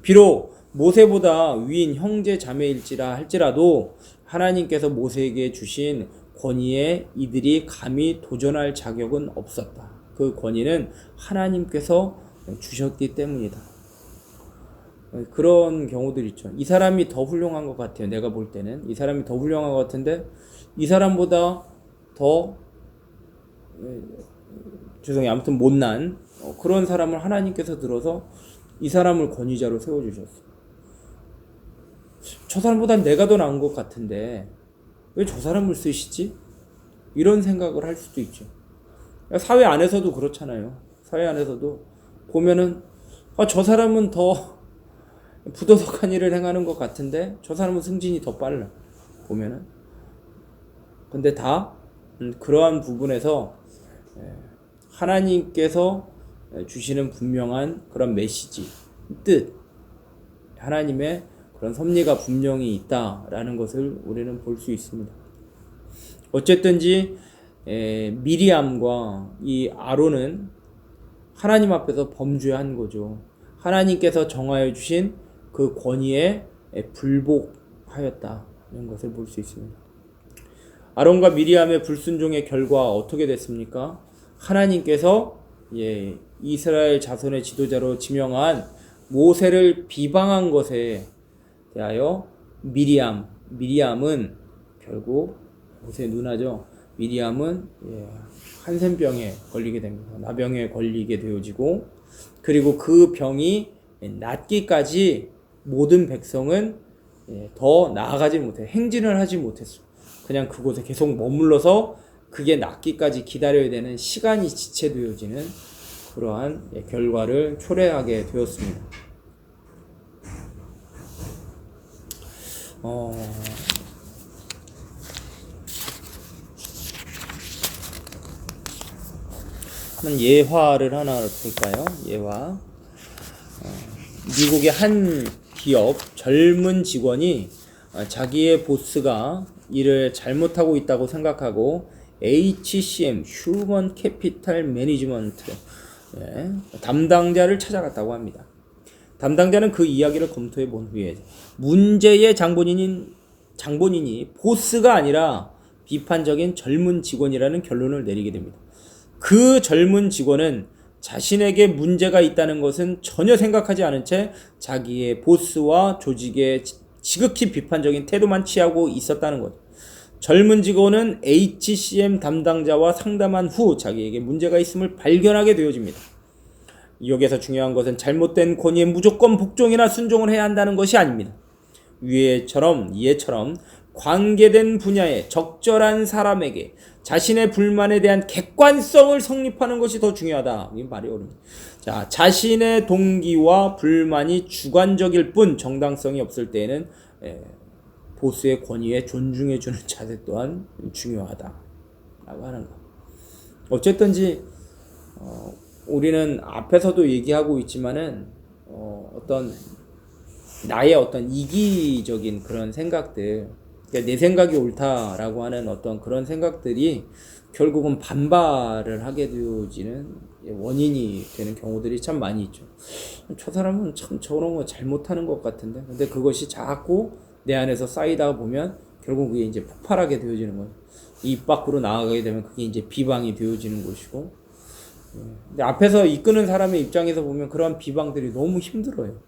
비록 모세보다 위인 형제 자매일지라 할지라도 하나님께서 모세에게 주신 권위에 이들이 감히 도전할 자격은 없었다. 그 권위는 하나님께서 주셨기 때문이다. 그런 경우들 있죠. 이 사람이 더 훌륭한 것 같아요. 내가 볼 때는 이 사람이 더 훌륭한 것 같은데 이 사람보다 더 아무튼 못난 그런 사람을 하나님께서 들어서 이 사람을 권위자로 세워주셨어요. 저 사람보다 내가 더 나은 것 같은데 왜 저 사람을 쓰시지? 이런 생각을 할 수도 있죠. 사회 안에서도 그렇잖아요. 사회 안에서도 보면은 저 사람은 더 부도덕한 일을 행하는 것 같은데 저 사람은 승진이 더 빨라 보면은. 근데 다 그러한 부분에서 하나님께서 주시는 분명한 그런 메시지, 뜻, 하나님의 그런 섭리가 분명히 있다라는 것을 우리는 볼 수 있습니다. 어쨌든지 미리암과 이 아론은 하나님 앞에서 범죄한 거죠. 하나님께서 정하여 주신 그 권위에 불복하였다는 것을 볼 수 있습니다. 아론과 미리암의 불순종의 결과 어떻게 됐습니까? 하나님께서 이스라엘 자손의 지도자로 지명한 모세를 비방한 것에 대하여 미리암은 결국 모세의 누나죠. 미리암은 한센병에 걸리게 됩니다. 나병에 걸리게 되어지고, 그리고 그 병이 낫기까지 모든 백성은 더 나아가지 못해 행진을 하지 못했어요. 그냥 그곳에 계속 머물러서 그게 낫기까지 기다려야 되는 시간이 지체되어지는 그러한 결과를 초래하게 되었습니다. 한번 예화를 하나 볼까요? 예화. 미국의 한 기업 젊은 직원이 자기의 보스가 일을 잘못하고 있다고 생각하고 HCM 휴먼 캐피탈 매니지먼트 담당자를 찾아갔다고 합니다. 담당자는 그 이야기를 검토해 본 후에 문제의 장본인이 보스가 아니라 비판적인 젊은 직원이라는 결론을 내리게 됩니다. 그 젊은 직원은 자신에게 문제가 있다는 것은 전혀 생각하지 않은 채 자기의 보스와 조직에 지극히 비판적인 태도만 취하고 있었다는 것. 젊은 직원은 HCM 담당자와 상담한 후 자기에게 문제가 있음을 발견하게 되어집니다. 여기에서 중요한 것은 잘못된 권위에 무조건 복종이나 순종을 해야 한다는 것이 아닙니다. 이해처럼 관계된 분야에 적절한 사람에게 자신의 불만에 대한 객관성을 성립하는 것이 더 중요하다. 이게 말이 어렵니다. 자, 자신의 동기와 불만이 주관적일 뿐 정당성이 없을 때에는 보스의 권위에 존중해주는 자세 또한 중요하다 라고 하는 거. 어쨌든지 우리는 앞에서도 얘기하고 있지만은 어떤 나의 어떤 이기적인 그런 생각들, 그러니까 내 생각이 옳다라고 하는 어떤 그런 생각들이 결국은 반발을 하게 되어지는 원인이 되는 경우들이 참 많이 있죠. 저 사람은 참 저런 거 잘못하는 것 같은데, 근데 그것이 자꾸 내 안에서 쌓이다 보면 결국 그게 이제 폭발하게 되어지는 거예요. 입 밖으로 나아가게 되면 그게 이제 비방이 되어지는 것이고, 근데 앞에서 이끄는 사람의 입장에서 보면 그런 비방들이 너무 힘들어요.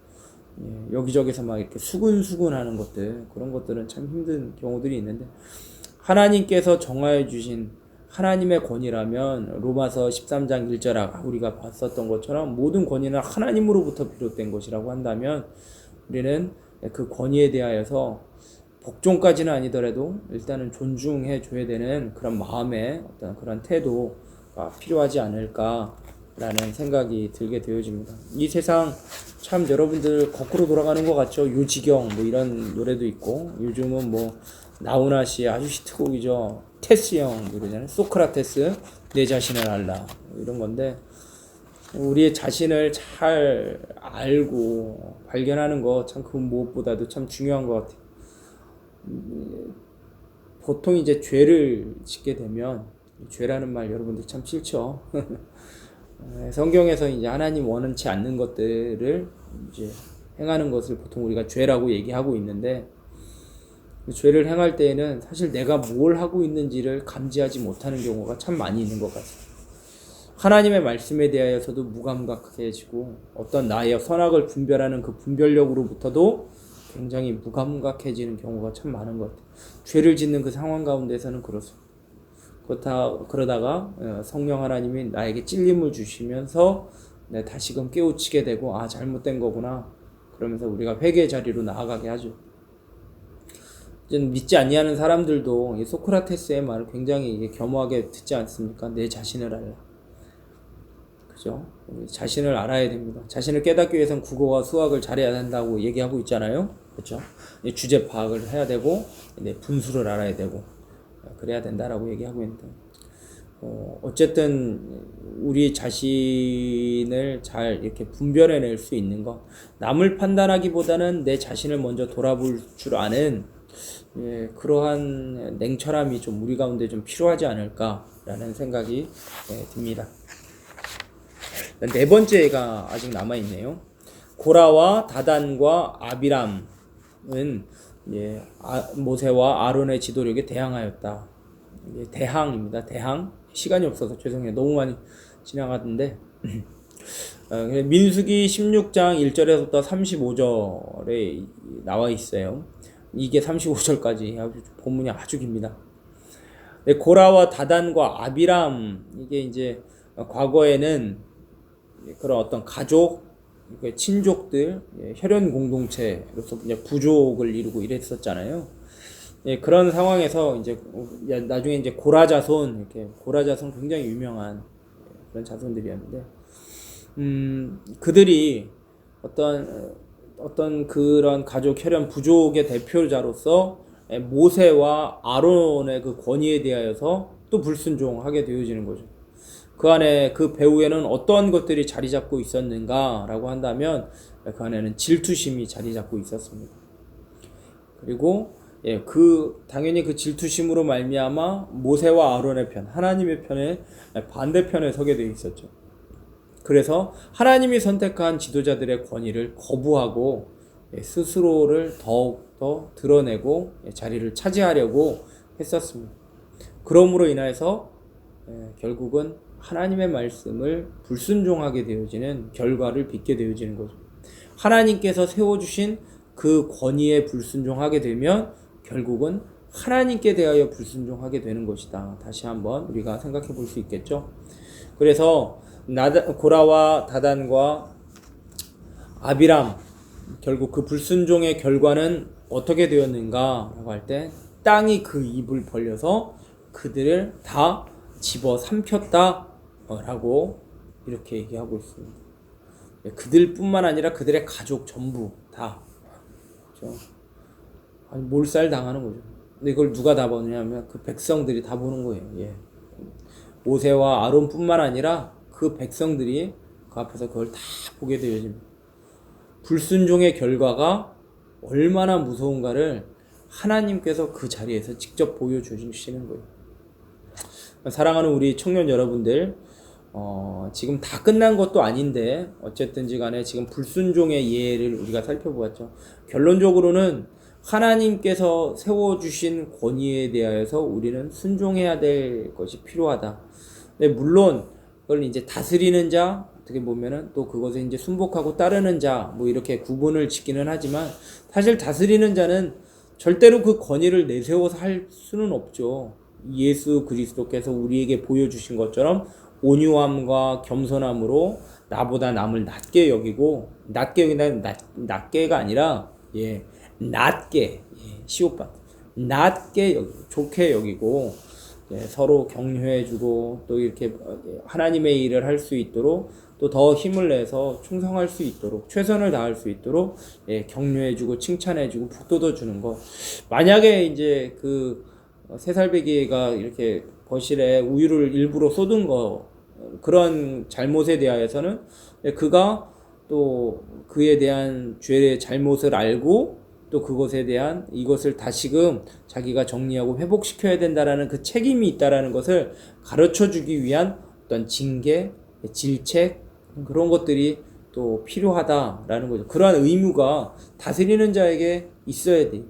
여기저기서 막 이렇게 수군수군하는 것들, 그런 것들은 참 힘든 경우들이 있는데, 하나님께서 정하여 주신 하나님의 권위라면 로마서 13장 1절 우리가 봤었던 것처럼 모든 권위는 하나님으로부터 비롯된 것이라고 한다면 우리는 그 권위에 대하여서 복종까지는 아니더라도 일단은 존중해 줘야 되는 그런 마음의 어떤 그런 태도가 필요하지 않을까라는 생각이 들게 되어집니다. 이 세상 참 여러분들 거꾸로 돌아가는 것 같죠. 요지경 뭐 이런 노래도 있고, 요즘은 뭐 나훈아 씨의 아주 히트곡이죠. 테스 형 노래잖아요. 소크라테스 내 자신을 알라 이런 건데, 우리의 자신을 잘 알고 발견하는 거 참 그 무엇보다도 참 중요한 것 같아요. 보통 이제 죄를 짓게 되면, 죄라는 말 여러분들 참 싫죠. 성경에서 이제 하나님 원치 않는 것들을 이제 행하는 것을 보통 우리가 죄라고 얘기하고 있는데, 죄를 행할 때에는 사실 내가 뭘 하고 있는지를 감지하지 못하는 경우가 참 많이 있는 것 같아요. 하나님의 말씀에 대하여서도 무감각해지고, 어떤 나의 선악을 분별하는 그 분별력으로부터도 굉장히 무감각해지는 경우가 참 많은 것 같아요. 죄를 짓는 그 상황 가운데서는 그렇습니다. 그러다가 성령 하나님이 나에게 찔림을 주시면서 다시금 깨우치게 되고, 아, 잘못된 거구나, 그러면서 우리가 회개의 자리로 나아가게 하죠. 믿지 아니하는 사람들도 이 소크라테스의 말을 굉장히 겸허하게 듣지 않습니까? 내 자신을 알라. 그죠? 우리 자신을 알아야 됩니다. 자신을 깨닫기 위해서는 국어와 수학을 잘해야 된다고 얘기하고 있잖아요. 그렇죠? 주제 파악을 해야 되고, 분수를 알아야 되고, 그래야 된다라고 얘기하고 있는데, 어쨌든 우리 자신을 잘 이렇게 분별해낼 수 있는 것, 남을 판단하기보다는 내 자신을 먼저 돌아볼 줄 아는 그러한 냉철함이 좀 우리 가운데 좀 필요하지 않을까라는 생각이 듭니다. 네 번째가 아직 남아있네요. 고라와 다단과 아비람은 모세와 아론의 지도력에 대항하였다. 대항입니다. 대항. 시간이 없어서 죄송해요. 너무 많이 지나갔는데 민수기 16장 1절에서부터 35절에 나와 있어요. 이게 35절까지 본문이 아주 깁니다. 고라와 다단과 아비람, 이게 이제 과거에는 그런 어떤 가족, 친족들, 혈연 공동체로서 그냥 부족을 이루고 이랬었잖아요. 그런 상황에서 이제 나중에 이제 고라 자손, 이렇게 고라 자손 굉장히 유명한 그런 자손들이었는데, 그들이 어떤 그런 가족 혈연 부족의 대표자로서 모세와 아론의 그 권위에 대하여서 또 불순종하게 되어지는 거죠. 그 안에 그 배후에는 어떤 것들이 자리 잡고 있었는가라고 한다면 그 안에는 질투심이 자리 잡고 있었습니다. 그리고 당연히 그 질투심으로 말미암아 모세와 아론의 편, 하나님의 편에 반대편에 서게 되어 있었죠. 그래서 하나님이 선택한 지도자들의 권위를 거부하고 스스로를 더욱더 드러내고 자리를 차지하려고 했었습니다. 그러므로 인해서 결국은 하나님의 말씀을 불순종하게 되어지는 결과를 빚게 되어지는 거죠. 하나님께서 세워주신 그 권위에 불순종하게 되면 결국은 하나님께 대하여 불순종하게 되는 것이다. 다시 한번 우리가 생각해 볼 수 있겠죠. 그래서 고라와 다단과 아비람, 결국 그 불순종의 결과는 어떻게 되었는가라고 할 때 땅이 그 입을 벌려서 그들을 다 집어 삼켰다라고 이렇게 얘기하고 있습니다. 그들뿐만 아니라 그들의 가족 전부 다, 그렇죠? 아니, 몰살 당하는 거죠. 근데 이걸 누가 다 보느냐면 그 백성들이 다 보는 거예요. 모세와 아론뿐만 아니라 그 백성들이 그 앞에서 그걸 다 보게 되어집니다. 불순종의 결과가 얼마나 무서운가를 하나님께서 그 자리에서 직접 보여주시는 거예요. 사랑하는 우리 청년 여러분들, 지금 다 끝난 것도 아닌데 어쨌든지 간에 지금 불순종의 예를 우리가 살펴보았죠. 결론적으로는 하나님께서 세워주신 권위에 대하여서 우리는 순종해야 될 것이 필요하다. 근데 물론 그걸 이제 다스리는 자, 어떻게 보면은 또 그것에 이제 순복하고 따르는 자, 뭐 이렇게 구분을 짓기는 하지만 사실 다스리는 자는 절대로 그 권위를 내세워서 할 수는 없죠. 예수 그리스도께서 우리에게 보여주신 것처럼 온유함과 겸손함으로 나보다 남을 낮게 여기고, 낮게가 아니라 낮게, 시옷반 낮게 여기고, 좋게 여기고, 서로 격려해주고 또 이렇게 하나님의 일을 할 수 있도록 또 더 힘을 내서 충성할 수 있도록 최선을 다할 수 있도록 격려해주고 칭찬해주고 북돋아주는 것. 만약에 이제 그 3살배기가 이렇게 거실에 우유를 일부러 쏟은 거, 그런 잘못에 대하여서는 그가 또 그에 대한 죄의 잘못을 알고 또 그것에 대한 이것을 다시금 자기가 정리하고 회복시켜야 된다라는 그 책임이 있다라는 것을 가르쳐주기 위한 어떤 징계, 질책, 그런 것들이 또 필요하다라는 거죠. 그러한 의무가 다스리는 자에게 있어야 돼요.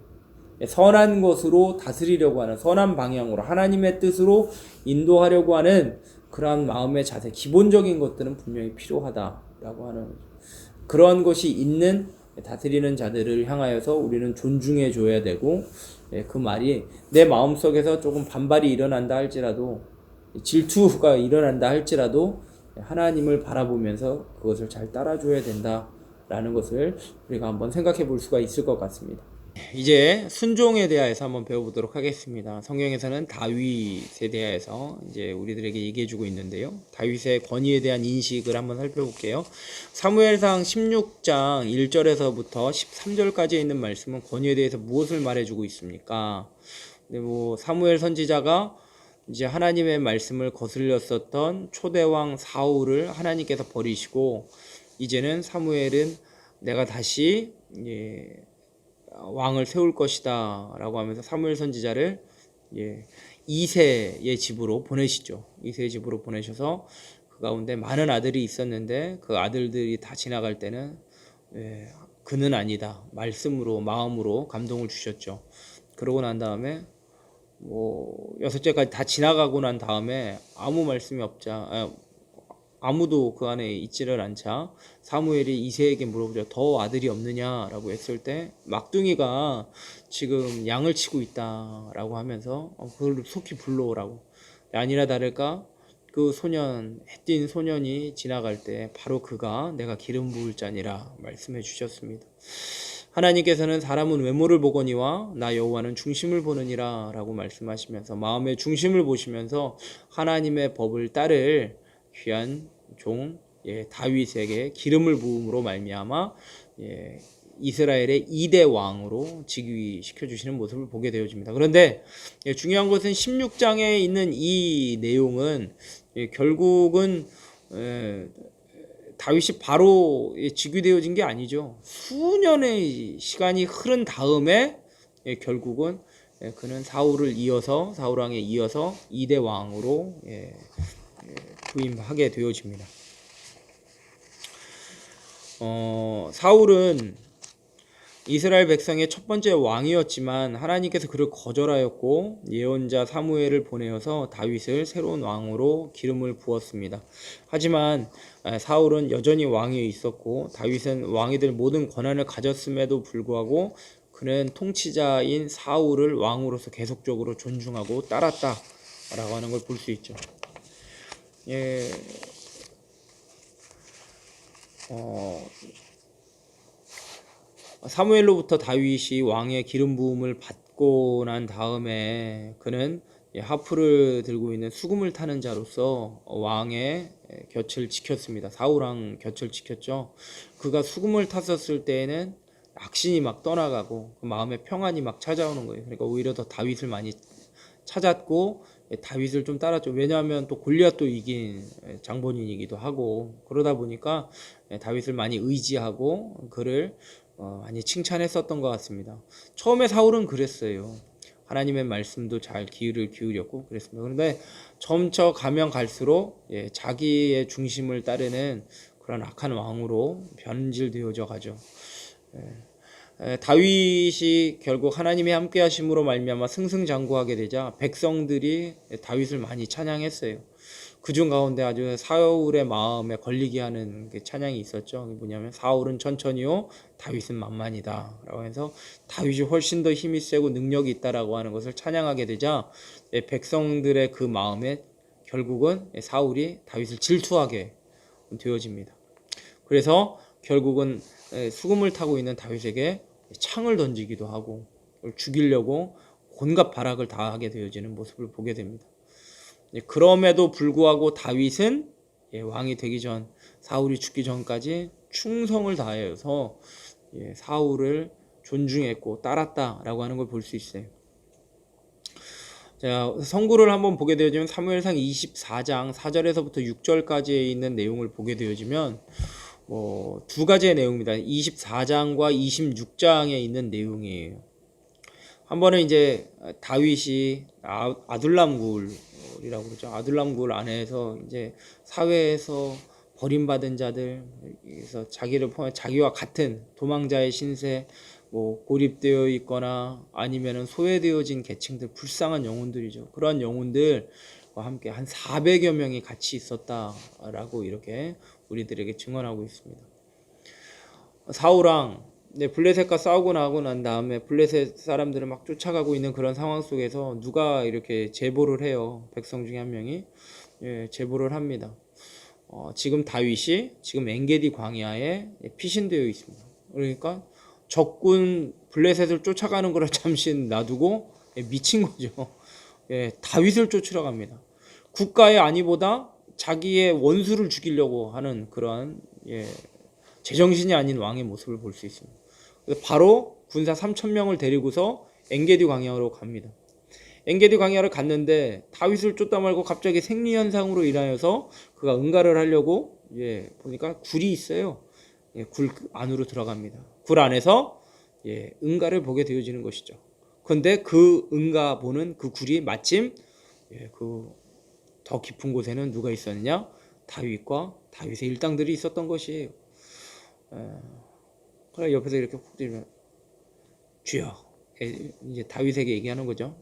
선한 것으로 다스리려고 하는, 선한 방향으로 하나님의 뜻으로 인도하려고 하는 그러한 마음의 자세, 기본적인 것들은 분명히 필요하다라고 하는 거죠. 그런 것이 있는 다스리는 자들을 향하여서 우리는 존중해 줘야 되고, 그 말이 내 마음속에서 조금 반발이 일어난다 할지라도, 질투가 일어난다 할지라도 하나님을 바라보면서 그것을 잘 따라줘야 된다라는 것을 우리가 한번 생각해 볼 수가 있을 것 같습니다. 이제 순종에 대하여서 한번 배워보도록 하겠습니다. 성경에서는 다윗에 대하여서 이제 우리들에게 얘기해주고 있는데요. 다윗의 권위에 대한 인식을 한번 살펴볼게요. 사무엘상 16장 1절에서부터 13절까지 있는 말씀은 권위에 대해서 무엇을 말해주고 있습니까? 근데 뭐 사무엘 선지자가 이제 하나님의 말씀을 거슬렸었던 초대왕 사울을 하나님께서 버리시고 이제는 사무엘은 내가 다시 왕을 세울 것이다 라고 하면서 사무엘 선지자를 이새의 집으로 보내시죠. 이새의 집으로 보내셔서 그 가운데 많은 아들이 있었는데 그 아들들이 다 지나갈 때는 그는 아니다 말씀으로 마음으로 감동을 주셨죠. 그러고 난 다음에 뭐 6제까지 다 지나가고 난 다음에 아무 말씀이 없자 아무도 그 안에 있지를 않자 사무엘이 이새에게 물어보죠. 더 아들이 없느냐라고 했을 때 막둥이가 지금 양을 치고 있다라고 하면서 그걸 속히 불러오라고. 아니라 다를까 그 소년 햇띤 소년이 지나갈 때 바로 그가 내가 기름 부을 자니라 말씀해 주셨습니다. 하나님께서는 사람은 외모를 보거니와 나 여호와는 중심을 보느니라 라고 말씀하시면서 마음의 중심을 보시면서 하나님의 법을 따를 귀한 종 다윗에게 기름을 부음으로 말미암아 이스라엘의 2대 왕으로 즉위시켜 주시는 모습을 보게 되어집니다. 그런데 중요한 것은 16장에 있는 이 내용은 결국은 다윗이 바로 즉위되어진 게 아니죠. 수년의 시간이 흐른 다음에 결국은 그는 사울 왕에 이어서 2대 왕으로 부임하게 되어집니다. 사울은 이스라엘 백성의 첫 번째 왕이었지만 하나님께서 그를 거절하였고 예언자 사무엘을 보내어서 다윗을 새로운 왕으로 기름을 부었습니다. 하지만 사울은 여전히 왕위에 있었고 다윗은 왕이 될 모든 권한을 가졌음에도 불구하고 그는 통치자인 사울을 왕으로서 계속적으로 존중하고 따랐다라고 하는 걸 볼 수 있죠. 사무엘로부터 다윗이 왕의 기름 부음을 받고 난 다음에 그는 하프를 들고 있는 수금을 타는 자로서 왕의 곁을 지켰습니다. 사울왕 곁을 지켰죠. 그가 수금을 탔었을 때에는 악신이 막 떠나가고 그 마음의 평안이 막 찾아오는 거예요. 그러니까 오히려 더 다윗을 많이 찾았고 다윗을 좀 따랐죠. 왜냐하면 또 골리앗도 이긴 장본인이기도 하고 그러다 보니까 다윗을 많이 의지하고 그를 많이 칭찬했었던 것 같습니다. 처음에 사울은 그랬어요. 하나님의 말씀도 잘 귀를 기울였고 그랬습니다. 그런데 점차 가면 갈수록 자기의 중심을 따르는 그런 악한 왕으로 변질되어져 가죠. 다윗이 결국 하나님의 함께 하심으로 말미암아 승승장구하게 되자 백성들이 다윗을 많이 찬양했어요. 그중 가운데 아주 사울의 마음에 걸리게 하는 찬양이 있었죠. 뭐냐면 사울은 천천히요 다윗은 만만이다 라고 해서 다윗이 훨씬 더 힘이 세고 능력이 있다라고 하는 것을 찬양하게 되자 백성들의 그 마음에 결국은 사울이 다윗을 질투하게 되어집니다. 그래서 결국은 수금을 타고 있는 다윗에게 창을 던지기도 하고 죽이려고 온갖 발악을 다 하게 되어지는 모습을 보게 됩니다. 그럼에도 불구하고 다윗은 왕이 되기 전 사울이 죽기 전까지 충성을 다해서 사울을 존중했고 따랐다라고 하는 걸 볼 수 있어요. 자, 선구를 한번 보게 되어지면 사무엘상 24장 4절에서부터 6절까지에 있는 내용을 보게 되어지면 두 가지의 내용입니다. 24장과 26장에 있는 내용이에요. 한 번은 이제 다윗이 아둘람굴이라고 그러죠. 아둘람굴 안에서 이제 사회에서 버림받은 자들, 그래서 자기를 포함해 자기와 같은 도망자의 신세, 고립되어 있거나 아니면은 소외되어진 계층들, 불쌍한 영혼들이죠. 그러한 영혼들과 함께 한 400여 명이 같이 있었다라고 이렇게 우리들에게 증언하고 있습니다. 사울왕 블레셋과 싸우고 나고 난 다음에 블레셋 사람들을 막 쫓아가고 있는 그런 상황 속에서 누가 이렇게 제보를 해요. 백성 중에 한 명이 제보를 합니다. 지금 다윗이 지금 엔게디 광야에 피신되어 있습니다. 그러니까 적군 블레셋을 쫓아가는 거를 잠시 놔두고 미친 거죠. 다윗을 쫓으러 갑니다. 국가의 안위보다 자기의 원수를 죽이려고 하는 그러한 제정신이 아닌 왕의 모습을 볼 수 있습니다. 그래서 바로 군사 3,000명을 데리고서 엔게디 광야로 갑니다. 엔게디 광야를 갔는데 다윗을 쫓다 말고 갑자기 생리현상으로 인하여서 그가 응가를 하려고 보니까 굴이 있어요. 굴 안으로 들어갑니다. 굴 안에서 응가를 보게 되어지는 것이죠. 그런데 그 응가 보는 그 굴이 마침 그 더 깊은 곳에는 누가 있었느냐? 다윗과 다윗의 일당들이 있었던 것이에요. 그래 옆에서 이렇게 훅 들면 주여, 이제 다윗에게 얘기하는 거죠.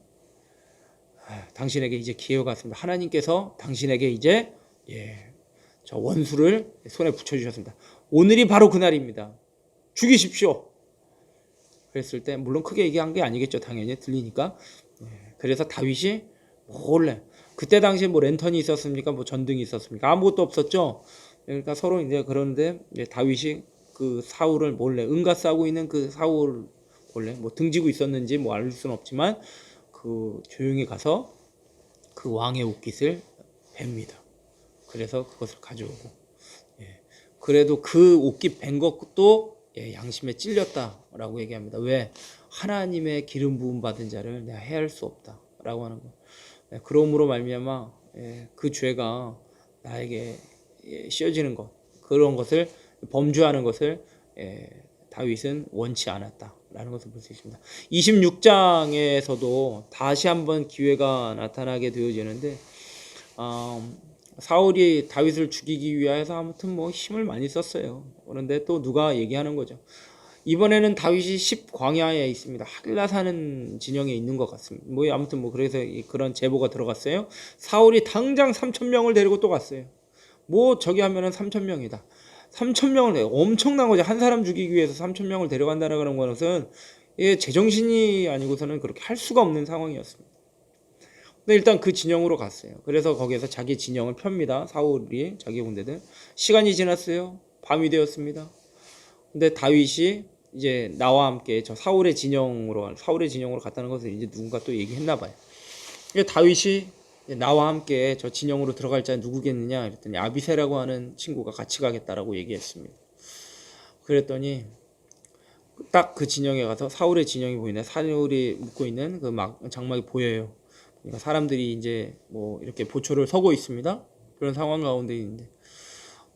당신에게 이제 기회가 왔습니다. 하나님께서 당신에게 이제 저 원수를 손에 붙여주셨습니다. 오늘이 바로 그날입니다. 죽이십시오. 그랬을 때 물론 크게 얘기한 게 아니겠죠. 당연히 들리니까. 그래서 다윗이 몰래 그때 당시에 뭐 랜턴이 있었습니까? 뭐 전등이 있었습니까? 아무것도 없었죠. 그러니까 서로 이제 그러는데 다윗이 그 사울을 몰래 응가 싸고 있는 그 사울 몰래 뭐 등지고 있었는지 뭐 알 수는 없지만 그 조용히 가서 그 왕의 옷깃을 뵙니다. 그래서 그것을 가져오고 그래도 그 옷깃 뵌 것도 양심에 찔렸다라고 얘기합니다. 왜? 하나님의 기름 부음 받은 자를 내가 해할 수 없다라고 하는 거예요. 그러므로 말미암아 그 죄가 나에게 씌어지는 것 그런 것을 범죄하는 것을 다윗은 원치 않았다라는 것을 볼 수 있습니다. 26장에서도 다시 한번 기회가 나타나게 되어지는데 사울이 다윗을 죽이기 위해서 아무튼 뭐 힘을 많이 썼어요. 그런데 또 누가 얘기하는 거죠. 이번에는 다윗이 10광야에 있습니다. 하길라 사는 진영에 있는 것 같습니다. 뭐 아무튼 뭐 그래서 그런 제보가 들어갔어요. 사울이 당장 3,000명을 데리고 또 갔어요. 뭐 저기 하면은 3,000명이다. 3,000명을 엄청난 거죠. 한 사람 죽이기 위해서 3,000명을 데려간다는 그런 것은 제정신이 아니고서는 그렇게 할 수가 없는 상황이었습니다. 근데 일단 그 진영으로 갔어요. 그래서 거기에서 자기 진영을 펴니다. 사울이 자기 군대들. 시간이 지났어요. 밤이 되었습니다. 근데 다윗이 이제 나와 함께 저 사울의 진영으로 갔다는 것을 이제 누군가 또 얘기했나 봐요. 다윗이 나와 함께 저 진영으로 들어갈 자 누구겠느냐 그랬더니 아비새라고 하는 친구가 같이 가겠다라고 얘기했습니다. 그랬더니 딱 그 진영에 가서 사울의 진영이 보이네. 사울이 묶고 있는 그 장막이 보여요. 그러니까 사람들이 이제 뭐 이렇게 보초를 서고 있습니다. 그런 상황 가운데 있는데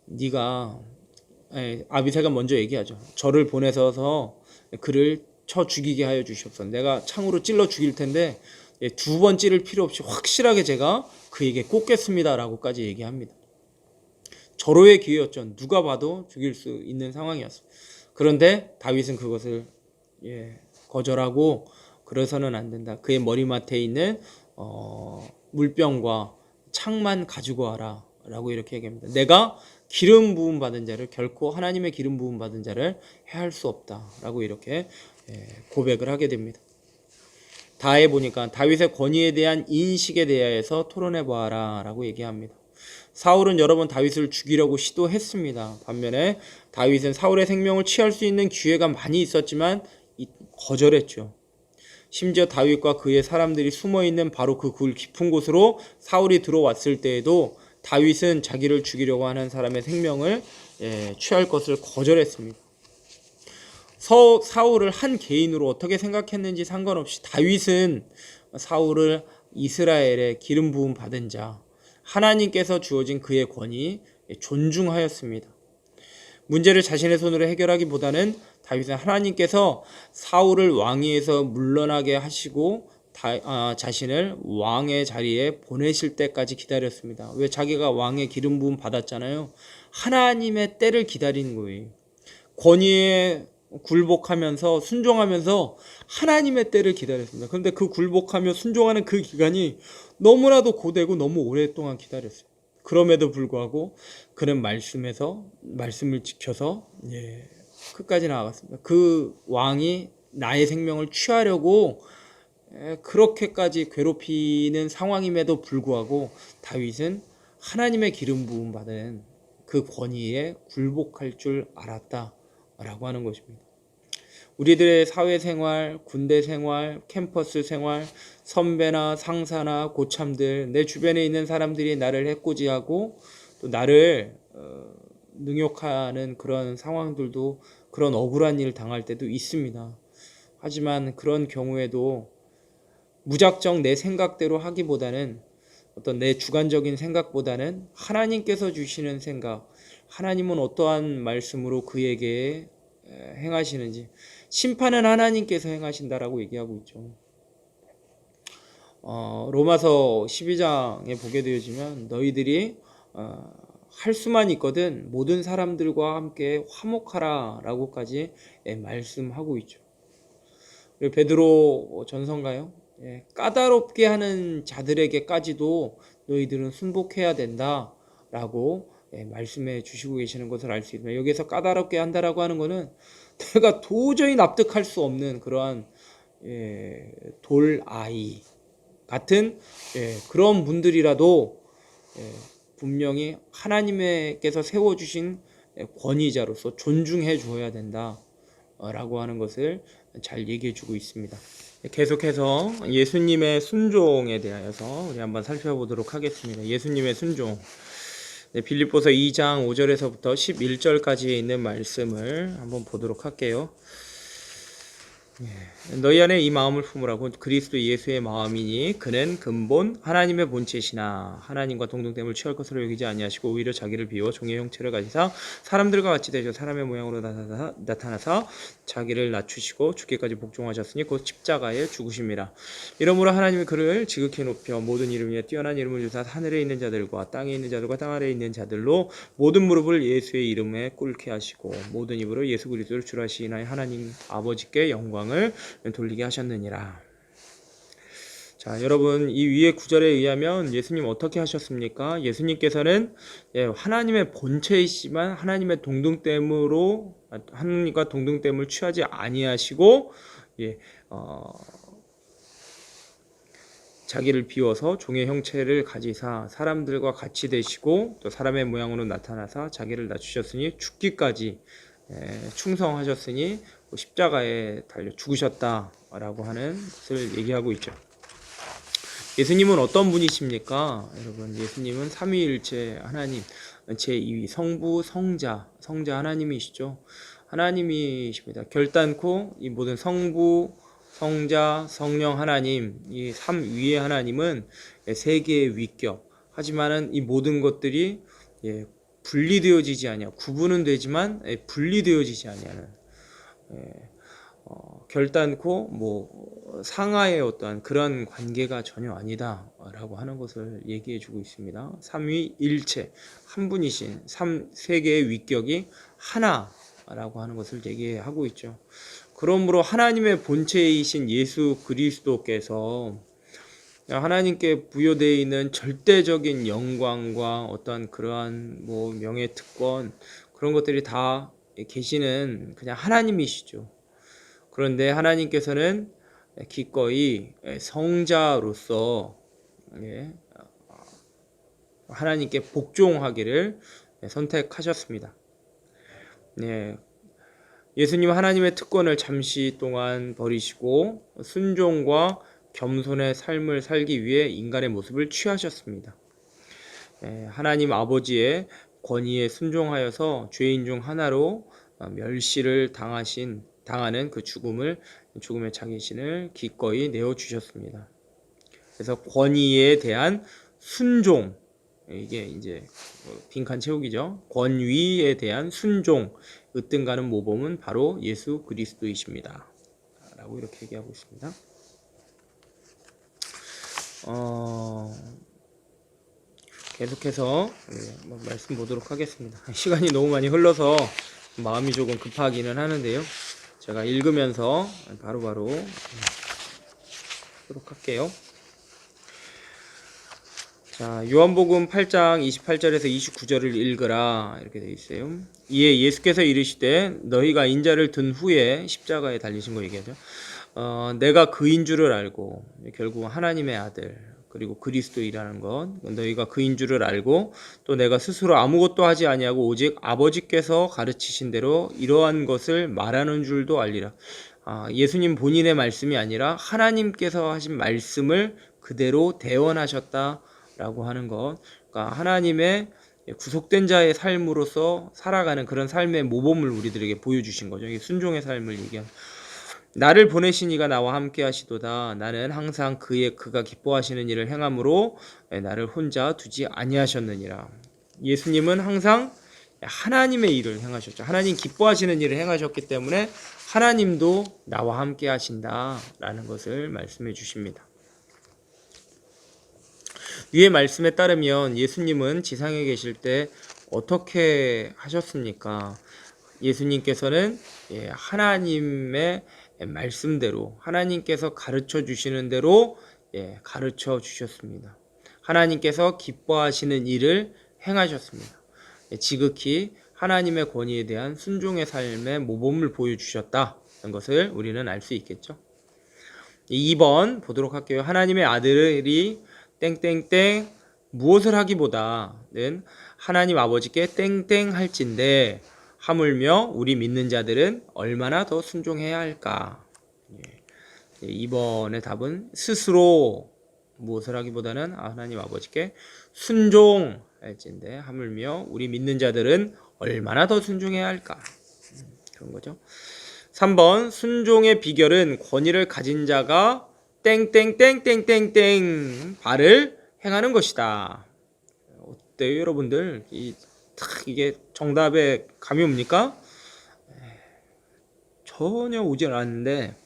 네가 아비새가 먼저 얘기하죠. 저를 보내서 그를 쳐 죽이게 하여 주시옵소서. 내가 창으로 찔러 죽일 텐데 두 번 찌를 필요 없이 확실하게 제가 그에게 꽂겠습니다 라고까지 얘기합니다. 절호의 기회였죠. 누가 봐도 죽일 수 있는 상황이었습니다. 그런데 다윗은 그것을 거절하고 그래서는 안 된다. 그의 머리맡에 있는 물병과 창만 가지고 와라 라고 이렇게 얘기합니다. 내가 기름 부음 받은 자를 결코 하나님의 기름 부음 받은 자를 해할 수 없다라고 이렇게 고백을 하게 됩니다. 다해 보니까 다윗의 권위에 대한 인식에 대하여서 토론해 보아라 라고 얘기합니다. 사울은 여러 번 다윗을 죽이려고 시도했습니다. 반면에 다윗은 사울의 생명을 취할 수 있는 기회가 많이 있었지만 거절했죠. 심지어 다윗과 그의 사람들이 숨어있는 바로 그 굴 깊은 곳으로 사울이 들어왔을 때에도 다윗은 자기를 죽이려고 하는 사람의 생명을 취할 것을 거절했습니다. 사울을 한 개인으로 어떻게 생각했는지 상관없이 다윗은 사울을 이스라엘의 기름 부음 받은 자, 하나님께서 주어진 그의 권위 존중하였습니다. 문제를 자신의 손으로 해결하기보다는 다윗은 하나님께서 사울을 왕위에서 물러나게 하시고 자신을 왕의 자리에 보내실 때까지 기다렸습니다. 왜? 자기가 왕의 기름 부음 받았잖아요. 하나님의 때를 기다리는 거예요. 권위에 굴복하면서 순종하면서 하나님의 때를 기다렸습니다. 그런데 그 굴복하며 순종하는 그 기간이 너무나도 고되고 너무 오랫동안 기다렸어요. 그럼에도 불구하고 그는 말씀을 지켜서 끝까지 나아갔습니다. 그 왕이 나의 생명을 취하려고 그렇게까지 괴롭히는 상황임에도 불구하고 다윗은 하나님의 기름 부음 받은 그 권위에 굴복할 줄 알았다라고 하는 것입니다. 우리들의 사회생활, 군대생활, 캠퍼스 생활, 선배나 상사나 고참들, 내 주변에 있는 사람들이 나를 해코지하고 또 나를 능욕하는 그런 상황들도, 그런 억울한 일 당할 때도 있습니다. 하지만 그런 경우에도 무작정 내 생각대로 하기보다는, 어떤 내 주관적인 생각보다는 하나님께서 주시는 생각, 하나님은 어떠한 말씀으로 그에게 행하시는지, 심판은 하나님께서 행하신다라고 얘기하고 있죠. 로마서 12장에 보게 되어지면 너희들이 할 수만 있거든 모든 사람들과 함께 화목하라 라고까지 말씀하고 있죠. 그리고 베드로 전서인가요? 까다롭게 하는 자들에게까지도 너희들은 순복해야 된다 라고 말씀해 주시고 계시는 것을 알 수 있습니다. 여기서 까다롭게 한다라고 하는 것은 내가 도저히 납득할 수 없는 그러한 돌아이 같은 그런 분들이라도 분명히 하나님께서 세워주신 권위자로서 존중해 주어야 된다 라고 하는 것을 잘 얘기해 주고 있습니다. 계속해서 예수님의 순종에 대하여서 우리 한번 살펴보도록 하겠습니다. 예수님의 순종. 빌립보서 2장 5절에서부터 11절까지에 있는 말씀을 한번 보도록 할게요. 너희 안에 이 마음을 품으라고 그리스도 예수의 마음이니 그는 근본 하나님의 본체시나 하나님과 동등됨을 취할 것으로 여기지 아니하시고 오히려 자기를 비워 종의 형체를 가지사 사람들과 같이 되셔 사람의 모양으로 나타나사 자기를 낮추시고 죽기까지 복종하셨으니 곧 십자가에 죽으심이라. 이러므로 하나님이 그를 지극히 높여 모든 이름 위에 뛰어난 이름을 주사 하늘에 있는 자들과 땅에 있는 자들과 땅 아래에 있는 자들로 모든 무릎을 예수의 이름에 꿇게 하시고 모든 입으로 예수 그리스도를 주라 시인하여 하나님 아버지께 영광을 돌리게 하셨느니라. 자, 여러분, 이 위의 구절에 의하면 예수님 어떻게 하셨습니까? 예수님께서는 하나님의 본체이시지만 하나님의 동등됨으로 하나님과 동등됨을 취하지 아니하시고 자기를 비워서 종의 형체를 가지사 사람들과 같이 되시고 또 사람의 모양으로 나타나사 자기를 낮추셨으니 죽기까지 충성하셨으니 십자가에 달려 죽으셨다라고 하는 것을 얘기하고 있죠. 예수님은 어떤 분이십니까? 여러분, 예수님은 삼위일체 하나님, 제2위 성부, 성자 하나님이시죠. 하나님이십니다. 결단코 이 모든 성부, 성자, 성령 하나님, 이 삼위의 하나님은 세계의 위격. 하지만은 이 모든 것들이 분리되어지지 아니하고 구분은 되지만 분리되어지지 아니하는 결단코 상하의 어떠한 그런 관계가 전혀 아니다라고 하는 것을 얘기해주고 있습니다. 삼위일체 한 분이신 세계의 위격이 하나라고 하는 것을 얘기하고 있죠. 그러므로 하나님의 본체이신 예수 그리스도께서 하나님께 부여되어 있는 절대적인 영광과 어떤 그러한 명예 특권 그런 것들이 다 계시는 그냥 하나님이시죠. 그런데 하나님께서는 기꺼이 성자로서 하나님께 복종하기를 선택하셨습니다. 예수님 하나님의 특권을 잠시 동안 버리시고 순종과 겸손의 삶을 살기 위해 인간의 모습을 취하셨습니다. 하나님 아버지의 권위에 순종하여서 죄인 중 하나로 멸시를 당하는 그 죽음의 자기신을 기꺼이 내어주셨습니다. 그래서 권위에 대한 순종, 이게 이제 빈칸 채우기죠. 권위에 대한 순종, 으뜸가는 모범은 바로 예수 그리스도이십니다. 라고 이렇게 얘기하고 있습니다. 계속해서 말씀 보도록 하겠습니다. 시간이 너무 많이 흘러서 마음이 조금 급하기는 하는데요. 제가 읽으면서 바로바로 하도록 할게요. 자, 요한복음 8장 28절에서 29절을 읽으라 이렇게 되어 있어요. 이에 예수께서 이르시되 너희가 인자를 든 후에 십자가에 달리신 거 얘기하죠. 내가 그인 줄을 알고, 결국 하나님의 아들 그리고 그리스도이라는 것, 너희가 그인 줄을 알고 또 내가 스스로 아무것도 하지 아니하고 오직 아버지께서 가르치신 대로 이러한 것을 말하는 줄도 알리라. 예수님 본인의 말씀이 아니라 하나님께서 하신 말씀을 그대로 대언하셨다라고 하는 것. 그러니까 하나님의 구속된 자의 삶으로서 살아가는 그런 삶의 모범을 우리들에게 보여주신 거죠. 이게 순종의 삶을 얘기하는. 나를 보내신 이가 나와 함께 하시도다. 나는 항상 그가 기뻐하시는 일을 행함으로 나를 혼자 두지 아니하셨느니라. 예수님은 항상 하나님의 일을 행하셨죠. 하나님 기뻐하시는 일을 행하셨기 때문에 하나님도 나와 함께 하신다라는 것을 말씀해 주십니다. 위의 말씀에 따르면 예수님은 지상에 계실 때 어떻게 하셨습니까? 예수님께서는 하나님의 말씀대로 하나님께서 가르쳐 주시는 대로 가르쳐 주셨습니다. 하나님께서 기뻐하시는 일을 행하셨습니다. 지극히 하나님의 권위에 대한 순종의 삶의 모범을 보여주셨다는 것을 우리는 알 수 있겠죠. 2번 보도록 할게요. 하나님의 아들이 땡땡땡 무엇을 하기보다는 하나님 아버지께 땡땡 할진대 하물며 우리 믿는 자들은 얼마나 더 순종해야 할까? 2번의 답은 스스로 무엇을 하기보다는 하나님 아버지께 순종할진대 하물며 우리 믿는 자들은 얼마나 더 순종해야 할까? 그런 거죠. 3번 순종의 비결은 권위를 가진 자가 땡땡땡땡땡땡 바를 행하는 것이다. 어때요, 여러분들? 이게 정답에 감이 옵니까? 전혀 오지 않았는데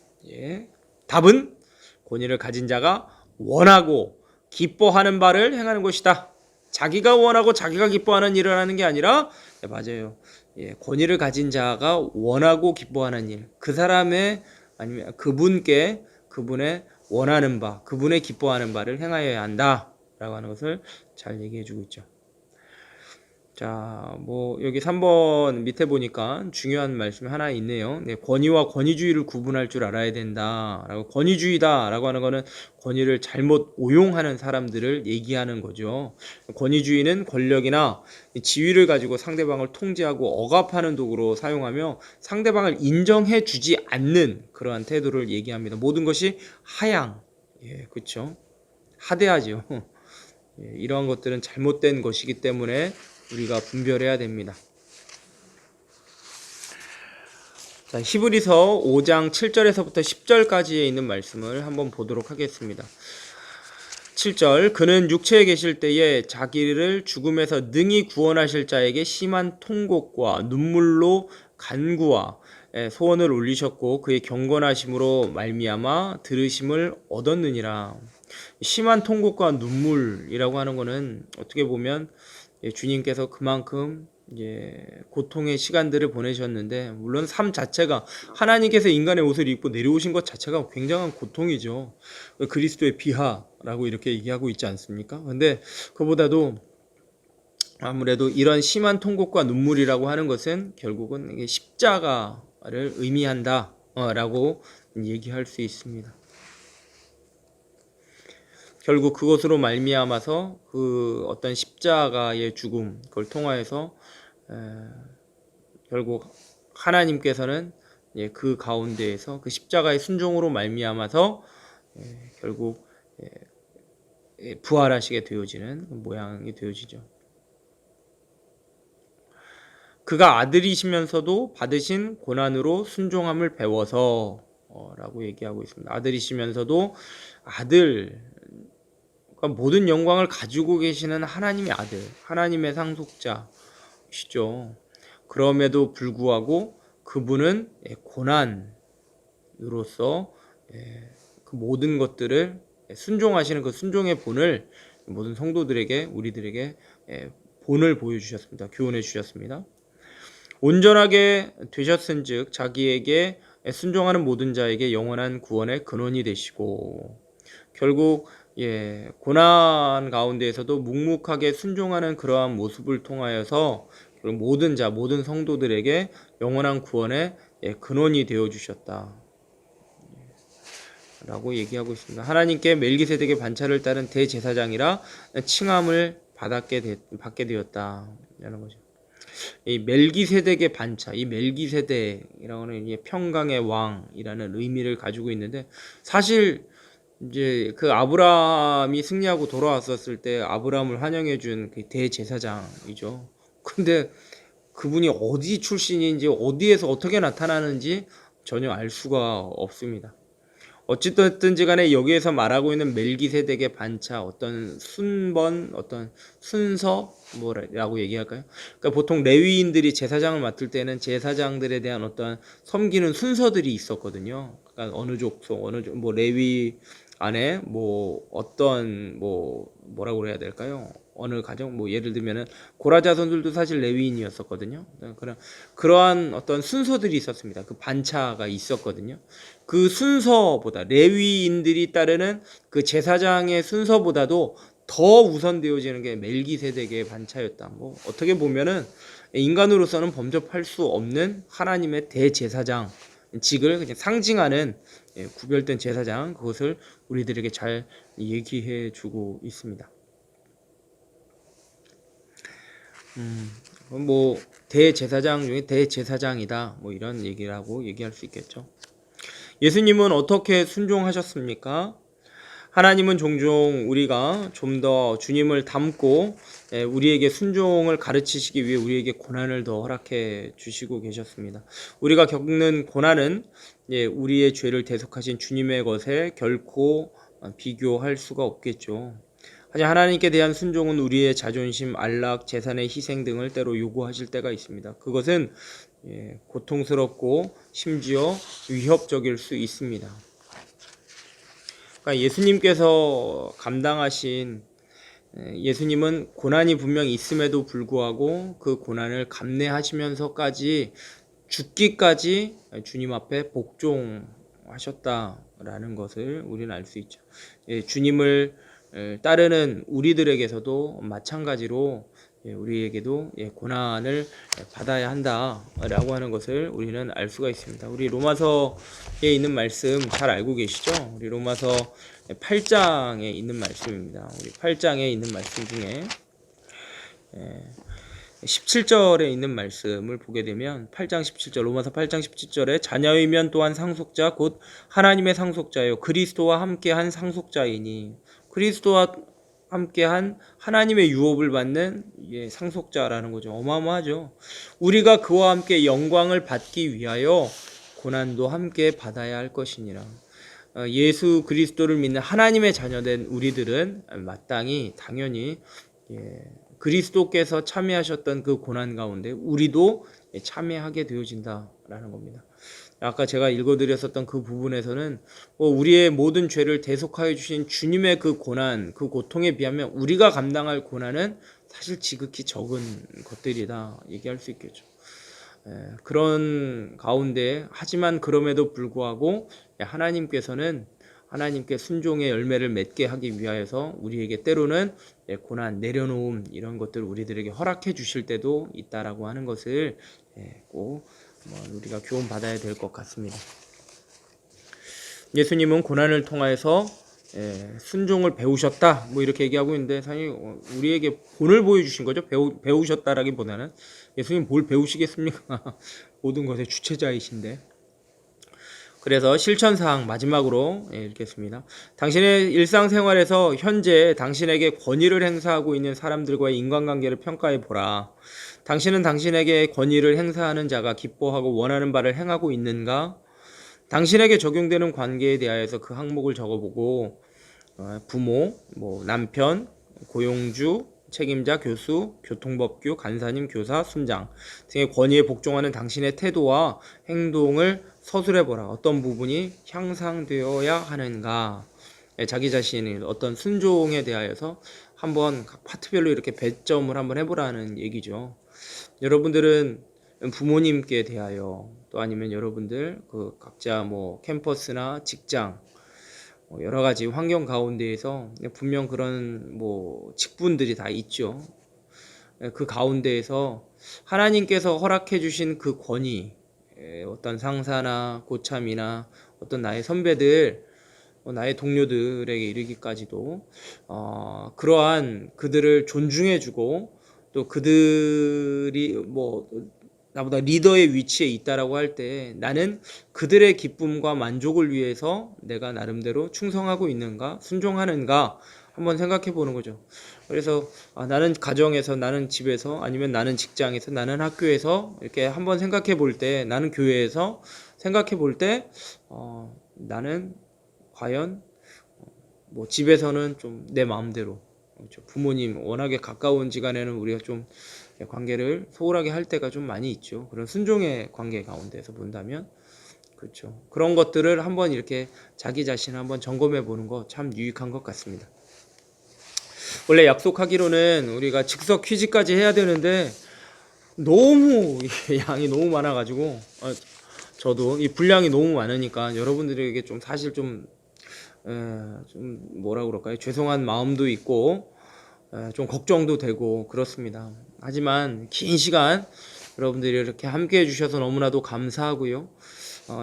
답은 권위를 가진 자가 원하고 기뻐하는 바를 행하는 것이다. 자기가 원하고 자기가 기뻐하는 일을 하는 게 아니라 맞아요. 권위를 가진 자가 원하고 기뻐하는 일, 그 사람의 아니면 그분의 원하는 바, 그분의 기뻐하는 바를 행하여야 한다라고 하는 것을 잘 얘기해 주고 있죠. 자, 여기 3번 밑에 보니까 중요한 말씀이 하나 있네요. 권위와 권위주의를 구분할 줄 알아야 된다라고. 권위주의다라고 하는 거는 권위를 잘못 오용하는 사람들을 얘기하는 거죠. 권위주의는 권력이나 지위를 가지고 상대방을 통제하고 억압하는 도구로 사용하며 상대방을 인정해 주지 않는 그러한 태도를 얘기합니다. 모든 것이 하향, 그렇죠. 하대하죠. 이러한 것들은 잘못된 것이기 때문에 우리가 분별해야 됩니다. 자, 히브리서 5장 7절에서부터 10절까지에 있는 말씀을 한번 보도록 하겠습니다. 7절 그는 육체에 계실 때에 자기를 죽음에서 능히 구원하실 자에게 심한 통곡과 눈물로 간구와 소원을 올리셨고 그의 경건하심으로 말미암아 들으심을 얻었느니라. 심한 통곡과 눈물이라고 하는 것은 어떻게 보면 주님께서 그만큼 고통의 시간들을 보내셨는데, 물론 삶 자체가 하나님께서 인간의 옷을 입고 내려오신 것 자체가 굉장한 고통이죠. 그리스도의 비하라고 이렇게 얘기하고 있지 않습니까? 근데 그보다도 아무래도 이런 심한 통곡과 눈물이라고 하는 것은 결국은 십자가를 의미한다라고 얘기할 수 있습니다. 결국 그것으로 말미암아서 그 어떤 십자가의 죽음, 그걸 통하여서 결국 하나님께서는 그 가운데에서 그 십자가의 순종으로 말미암아서 결국 부활하시게 되어지는 모양이 되어지죠. 그가 아들이시면서도 받으신 고난으로 순종함을 배워서 라고 얘기하고 있습니다. 아들이시면서도 그러니까 모든 영광을 가지고 계시는 하나님의 아들, 하나님의 상속자시죠. 그럼에도 불구하고 그분은 고난으로서 그 모든 것들을 순종하시는 그 순종의 본을 모든 성도들에게, 우리들에게 본을 보여주셨습니다. 교훈해 주셨습니다. 온전하게 되셨은즉 자기에게 순종하는 모든 자에게 영원한 구원의 근원이 되시고, 결국 고난 가운데에서도 묵묵하게 순종하는 그러한 모습을 통하여서 모든 자, 모든 성도들에게 영원한 구원의 근원이 되어주셨다 라고 얘기하고 있습니다. 하나님께 멜기세덱의 반차를 따른 대제사장이라 칭함을 받게 되었다 라는 거죠. 이 멜기세덱의 반차, 이 멜기세덱이라고 하는 이 평강의 왕이라는 의미를 가지고 있는데, 사실 이제 그 아브라함이 승리하고 돌아왔었을 때 아브라함을 환영해 준 그 대제사장이죠. 근데 그분이 어디 출신인지 어디에서 어떻게 나타나는지 전혀 알 수가 없습니다. 어찌됐든지 간에 여기에서 말하고 있는 멜기세덱의 반차, 어떤 순번, 어떤 순서 뭐라고 얘기할까요? 그러니까 보통 레위인들이 제사장을 맡을 때는 제사장들에 대한 어떤 섬기는 순서들이 있었거든요. 그러니까 어느 족속, 뭐 레위 안에 뭐 어떤 뭐라고 그래야 될까요? 어느 가정, 뭐 예를 들면은 고라 자손들도 사실 레위인이었었거든요. 그러한 어떤 순서들이 있었습니다. 그 반차가 있었거든요. 그 순서보다 레위인들이 따르는 그 제사장의 순서보다도 더 우선되어지는 게 멜기세덱의 반차였다. 뭐 어떻게 보면은 인간으로서는 범접할 수 없는 하나님의 대제사장 직을 그냥 상징하는 구별된 제사장, 그것을 우리들에게 잘 얘기해 주고 있습니다. 뭐 대제사장 중에 대제사장이다, 뭐 이런 얘기라고 얘기할 수 있겠죠. 예수님은 어떻게 순종하셨습니까? 하나님은 종종 우리가 좀 더 주님을 닮고 우리에게 순종을 가르치시기 위해 우리에게 고난을 더 허락해 주시고 계셨습니다. 우리가 겪는 고난은 우리의 죄를 대속하신 주님의 것에 결코 비교할 수가 없겠죠. 하지만 하나님께 대한 순종은 우리의 자존심, 안락, 재산의 희생 등을 때로 요구하실 때가 있습니다. 그것은 고통스럽고 심지어 위협적일 수 있습니다. 그러니까 예수님께서 감당하신, 예수님은 고난이 분명히 있음에도 불구하고 그 고난을 감내하시면서까지 죽기까지 주님 앞에 복종하셨다라는 것을 우리는 알 수 있죠. 주님을 따르는 우리들에게서도 마찬가지로 우리에게도 고난을 받아야 한다라고 하는 것을 우리는 알 수가 있습니다. 우리 로마서에 있는 말씀 잘 알고 계시죠? 우리 로마서 8장에 있는 말씀입니다. 우리 8장에 있는 말씀 중에 17절에 있는 말씀을 보게 되면 8장 17절, 로마서 8장 17절에 자녀이면 또한 상속자 곧 하나님의 상속자요 그리스도와 함께한 상속자이니, 그리스도와 함께한 하나님의 유업을 받는 상속자라는 거죠. 어마어마하죠. 우리가 그와 함께 영광을 받기 위하여 고난도 함께 받아야 할 것이니라. 예수 그리스도를 믿는 하나님의 자녀된 우리들은 마땅히 당연히 그리스도께서 참여하셨던 그 고난 가운데 우리도 참여하게 되어진다라는 겁니다. 아까 제가 읽어드렸었던 그 부분에서는 우리의 모든 죄를 대속하여 주신 주님의 그 고난, 그 고통에 비하면 우리가 감당할 고난은 사실 지극히 적은 것들이다 얘기할 수 있겠죠. 그런 가운데 하지만 그럼에도 불구하고 하나님께서는 하나님께 순종의 열매를 맺게 하기 위하여서 우리에게 때로는 고난, 내려놓음 이런 것들을 우리들에게 허락해 주실 때도 있다라고 하는 것을 꼭 우리가 교훈 받아야 될 것 같습니다. 예수님은 고난을 통하여서 순종을 배우셨다 뭐 이렇게 얘기하고 있는데, 사실 우리에게 본을 보여주신 거죠. 배우셨다라기보다는 예수님 뭘 배우시겠습니까? 모든 것의 주체자이신데. 그래서 실천사항 마지막으로 읽겠습니다. 당신의 일상생활에서 현재 당신에게 권위를 행사하고 있는 사람들과의 인간관계를 평가해 보라. 당신은 당신에게 권위를 행사하는 자가 기뻐하고 원하는 바를 행하고 있는가? 당신에게 적용되는 관계에 대하여서 그 항목을 적어보고 부모, 남편, 고용주, 책임자, 교수, 교통법규, 간사님, 교사, 순장 등의 권위에 복종하는 당신의 태도와 행동을 서술해보라. 어떤 부분이 향상되어야 하는가? 자기 자신의 어떤 순종에 대하여서 한번 각 파트별로 이렇게 배점을 한번 해보라는 얘기죠. 여러분들은 부모님께 대하여, 또 아니면 여러분들 그 각자 캠퍼스나 직장 여러 가지 환경 가운데에서 분명 그런 직분들이 다 있죠. 그 가운데에서 하나님께서 허락해 주신 그 권위, 어떤 상사나 고참이나 어떤 나의 선배들, 나의 동료들에게 이르기까지도 그러한 그들을 존중해 주고 또 그들이 뭐 나보다 리더의 위치에 있다라고 할 때 나는 그들의 기쁨과 만족을 위해서 내가 나름대로 충성하고 있는가, 순종하는가 한번 생각해 보는 거죠. 그래서 나는 가정에서, 나는 집에서, 아니면 나는 직장에서, 나는 학교에서 이렇게 한번 생각해 볼 때, 나는 교회에서 생각해 볼 때, 나는 과연 뭐 집에서는 좀 내 마음대로, 그렇죠. 부모님 워낙에 가까운 지간에는 우리가 좀 관계를 소홀하게 할 때가 좀 많이 있죠. 그런 순종의 관계 가운데서 본다면, 그렇죠. 그런 것들을 한번 이렇게 자기 자신을 한번 점검해 보는 거 참 유익한 것 같습니다. 원래 약속하기로는 우리가 즉석 퀴즈까지 해야 되는데 너무 양이 너무 많아가지고 저도 이 분량이 너무 많으니까 여러분들에게 좀 사실 좀 뭐라 그럴까요? 죄송한 마음도 있고 좀 걱정도 되고 그렇습니다. 하지만 긴 시간 여러분들이 이렇게 함께 해주셔서 너무나도 감사하고요.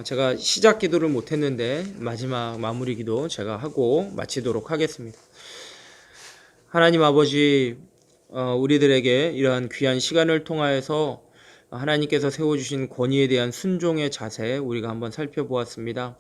제가 시작 기도를 못했는데 마지막 마무리 기도 제가 하고 마치도록 하겠습니다. 하나님 아버지, 우리들에게 이러한 귀한 시간을 통하여서 하나님께서 세워주신 권위에 대한 순종의 자세 우리가 한번 살펴보았습니다.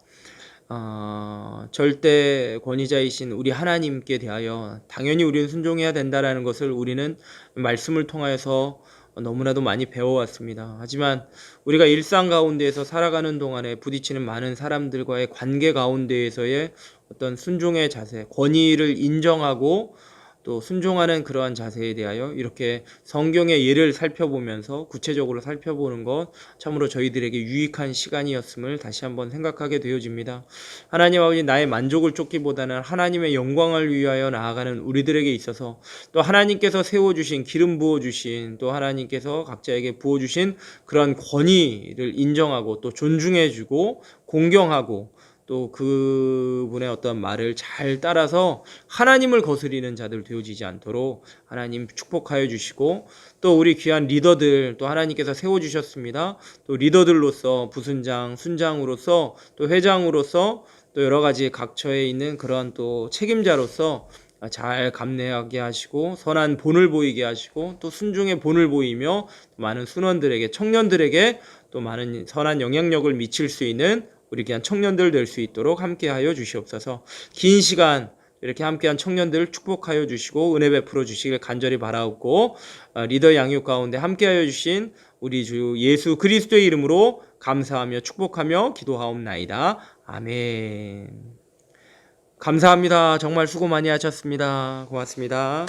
절대 권위자이신 우리 하나님께 대하여 당연히 우리는 순종해야 된다라는 것을 우리는 말씀을 통하여서 너무나도 많이 배워왔습니다. 하지만 우리가 일상 가운데에서 살아가는 동안에 부딪히는 많은 사람들과의 관계 가운데에서의 어떤 순종의 자세, 권위를 인정하고 또 순종하는 그러한 자세에 대하여 이렇게 성경의 예를 살펴보면서 구체적으로 살펴보는 것 참으로 저희들에게 유익한 시간이었음을 다시 한번 생각하게 되어집니다. 하나님 아버지, 나의 만족을 쫓기보다는 하나님의 영광을 위하여 나아가는 우리들에게 있어서 또 하나님께서 세워주신, 기름 부어주신, 또 하나님께서 각자에게 부어주신 그런 권위를 인정하고 또 존중해주고 공경하고 또 그분의 어떤 말을 잘 따라서 하나님을 거스리는 자들 되어지지 않도록 하나님 축복하여 주시고, 또 우리 귀한 리더들 또 하나님께서 세워주셨습니다. 또 리더들로서 부순장, 순장으로서 또 회장으로서 또 여러 가지 각처에 있는 그런 또 책임자로서 잘 감내하게 하시고 선한 본을 보이게 하시고 또 순종의 본을 보이며 많은 순원들에게, 청년들에게 또 많은 선한 영향력을 미칠 수 있는 우리 귀한 청년들 될 수 있도록 함께하여 주시옵소서. 긴 시간 이렇게 함께한 청년들을 축복하여 주시고 은혜 베풀어 주시길 간절히 바라옵고, 리더 양육 가운데 함께하여 주신 우리 주 예수 그리스도의 이름으로 감사하며 축복하며 기도하옵나이다. 아멘. 감사합니다. 정말 수고 많이 하셨습니다. 고맙습니다.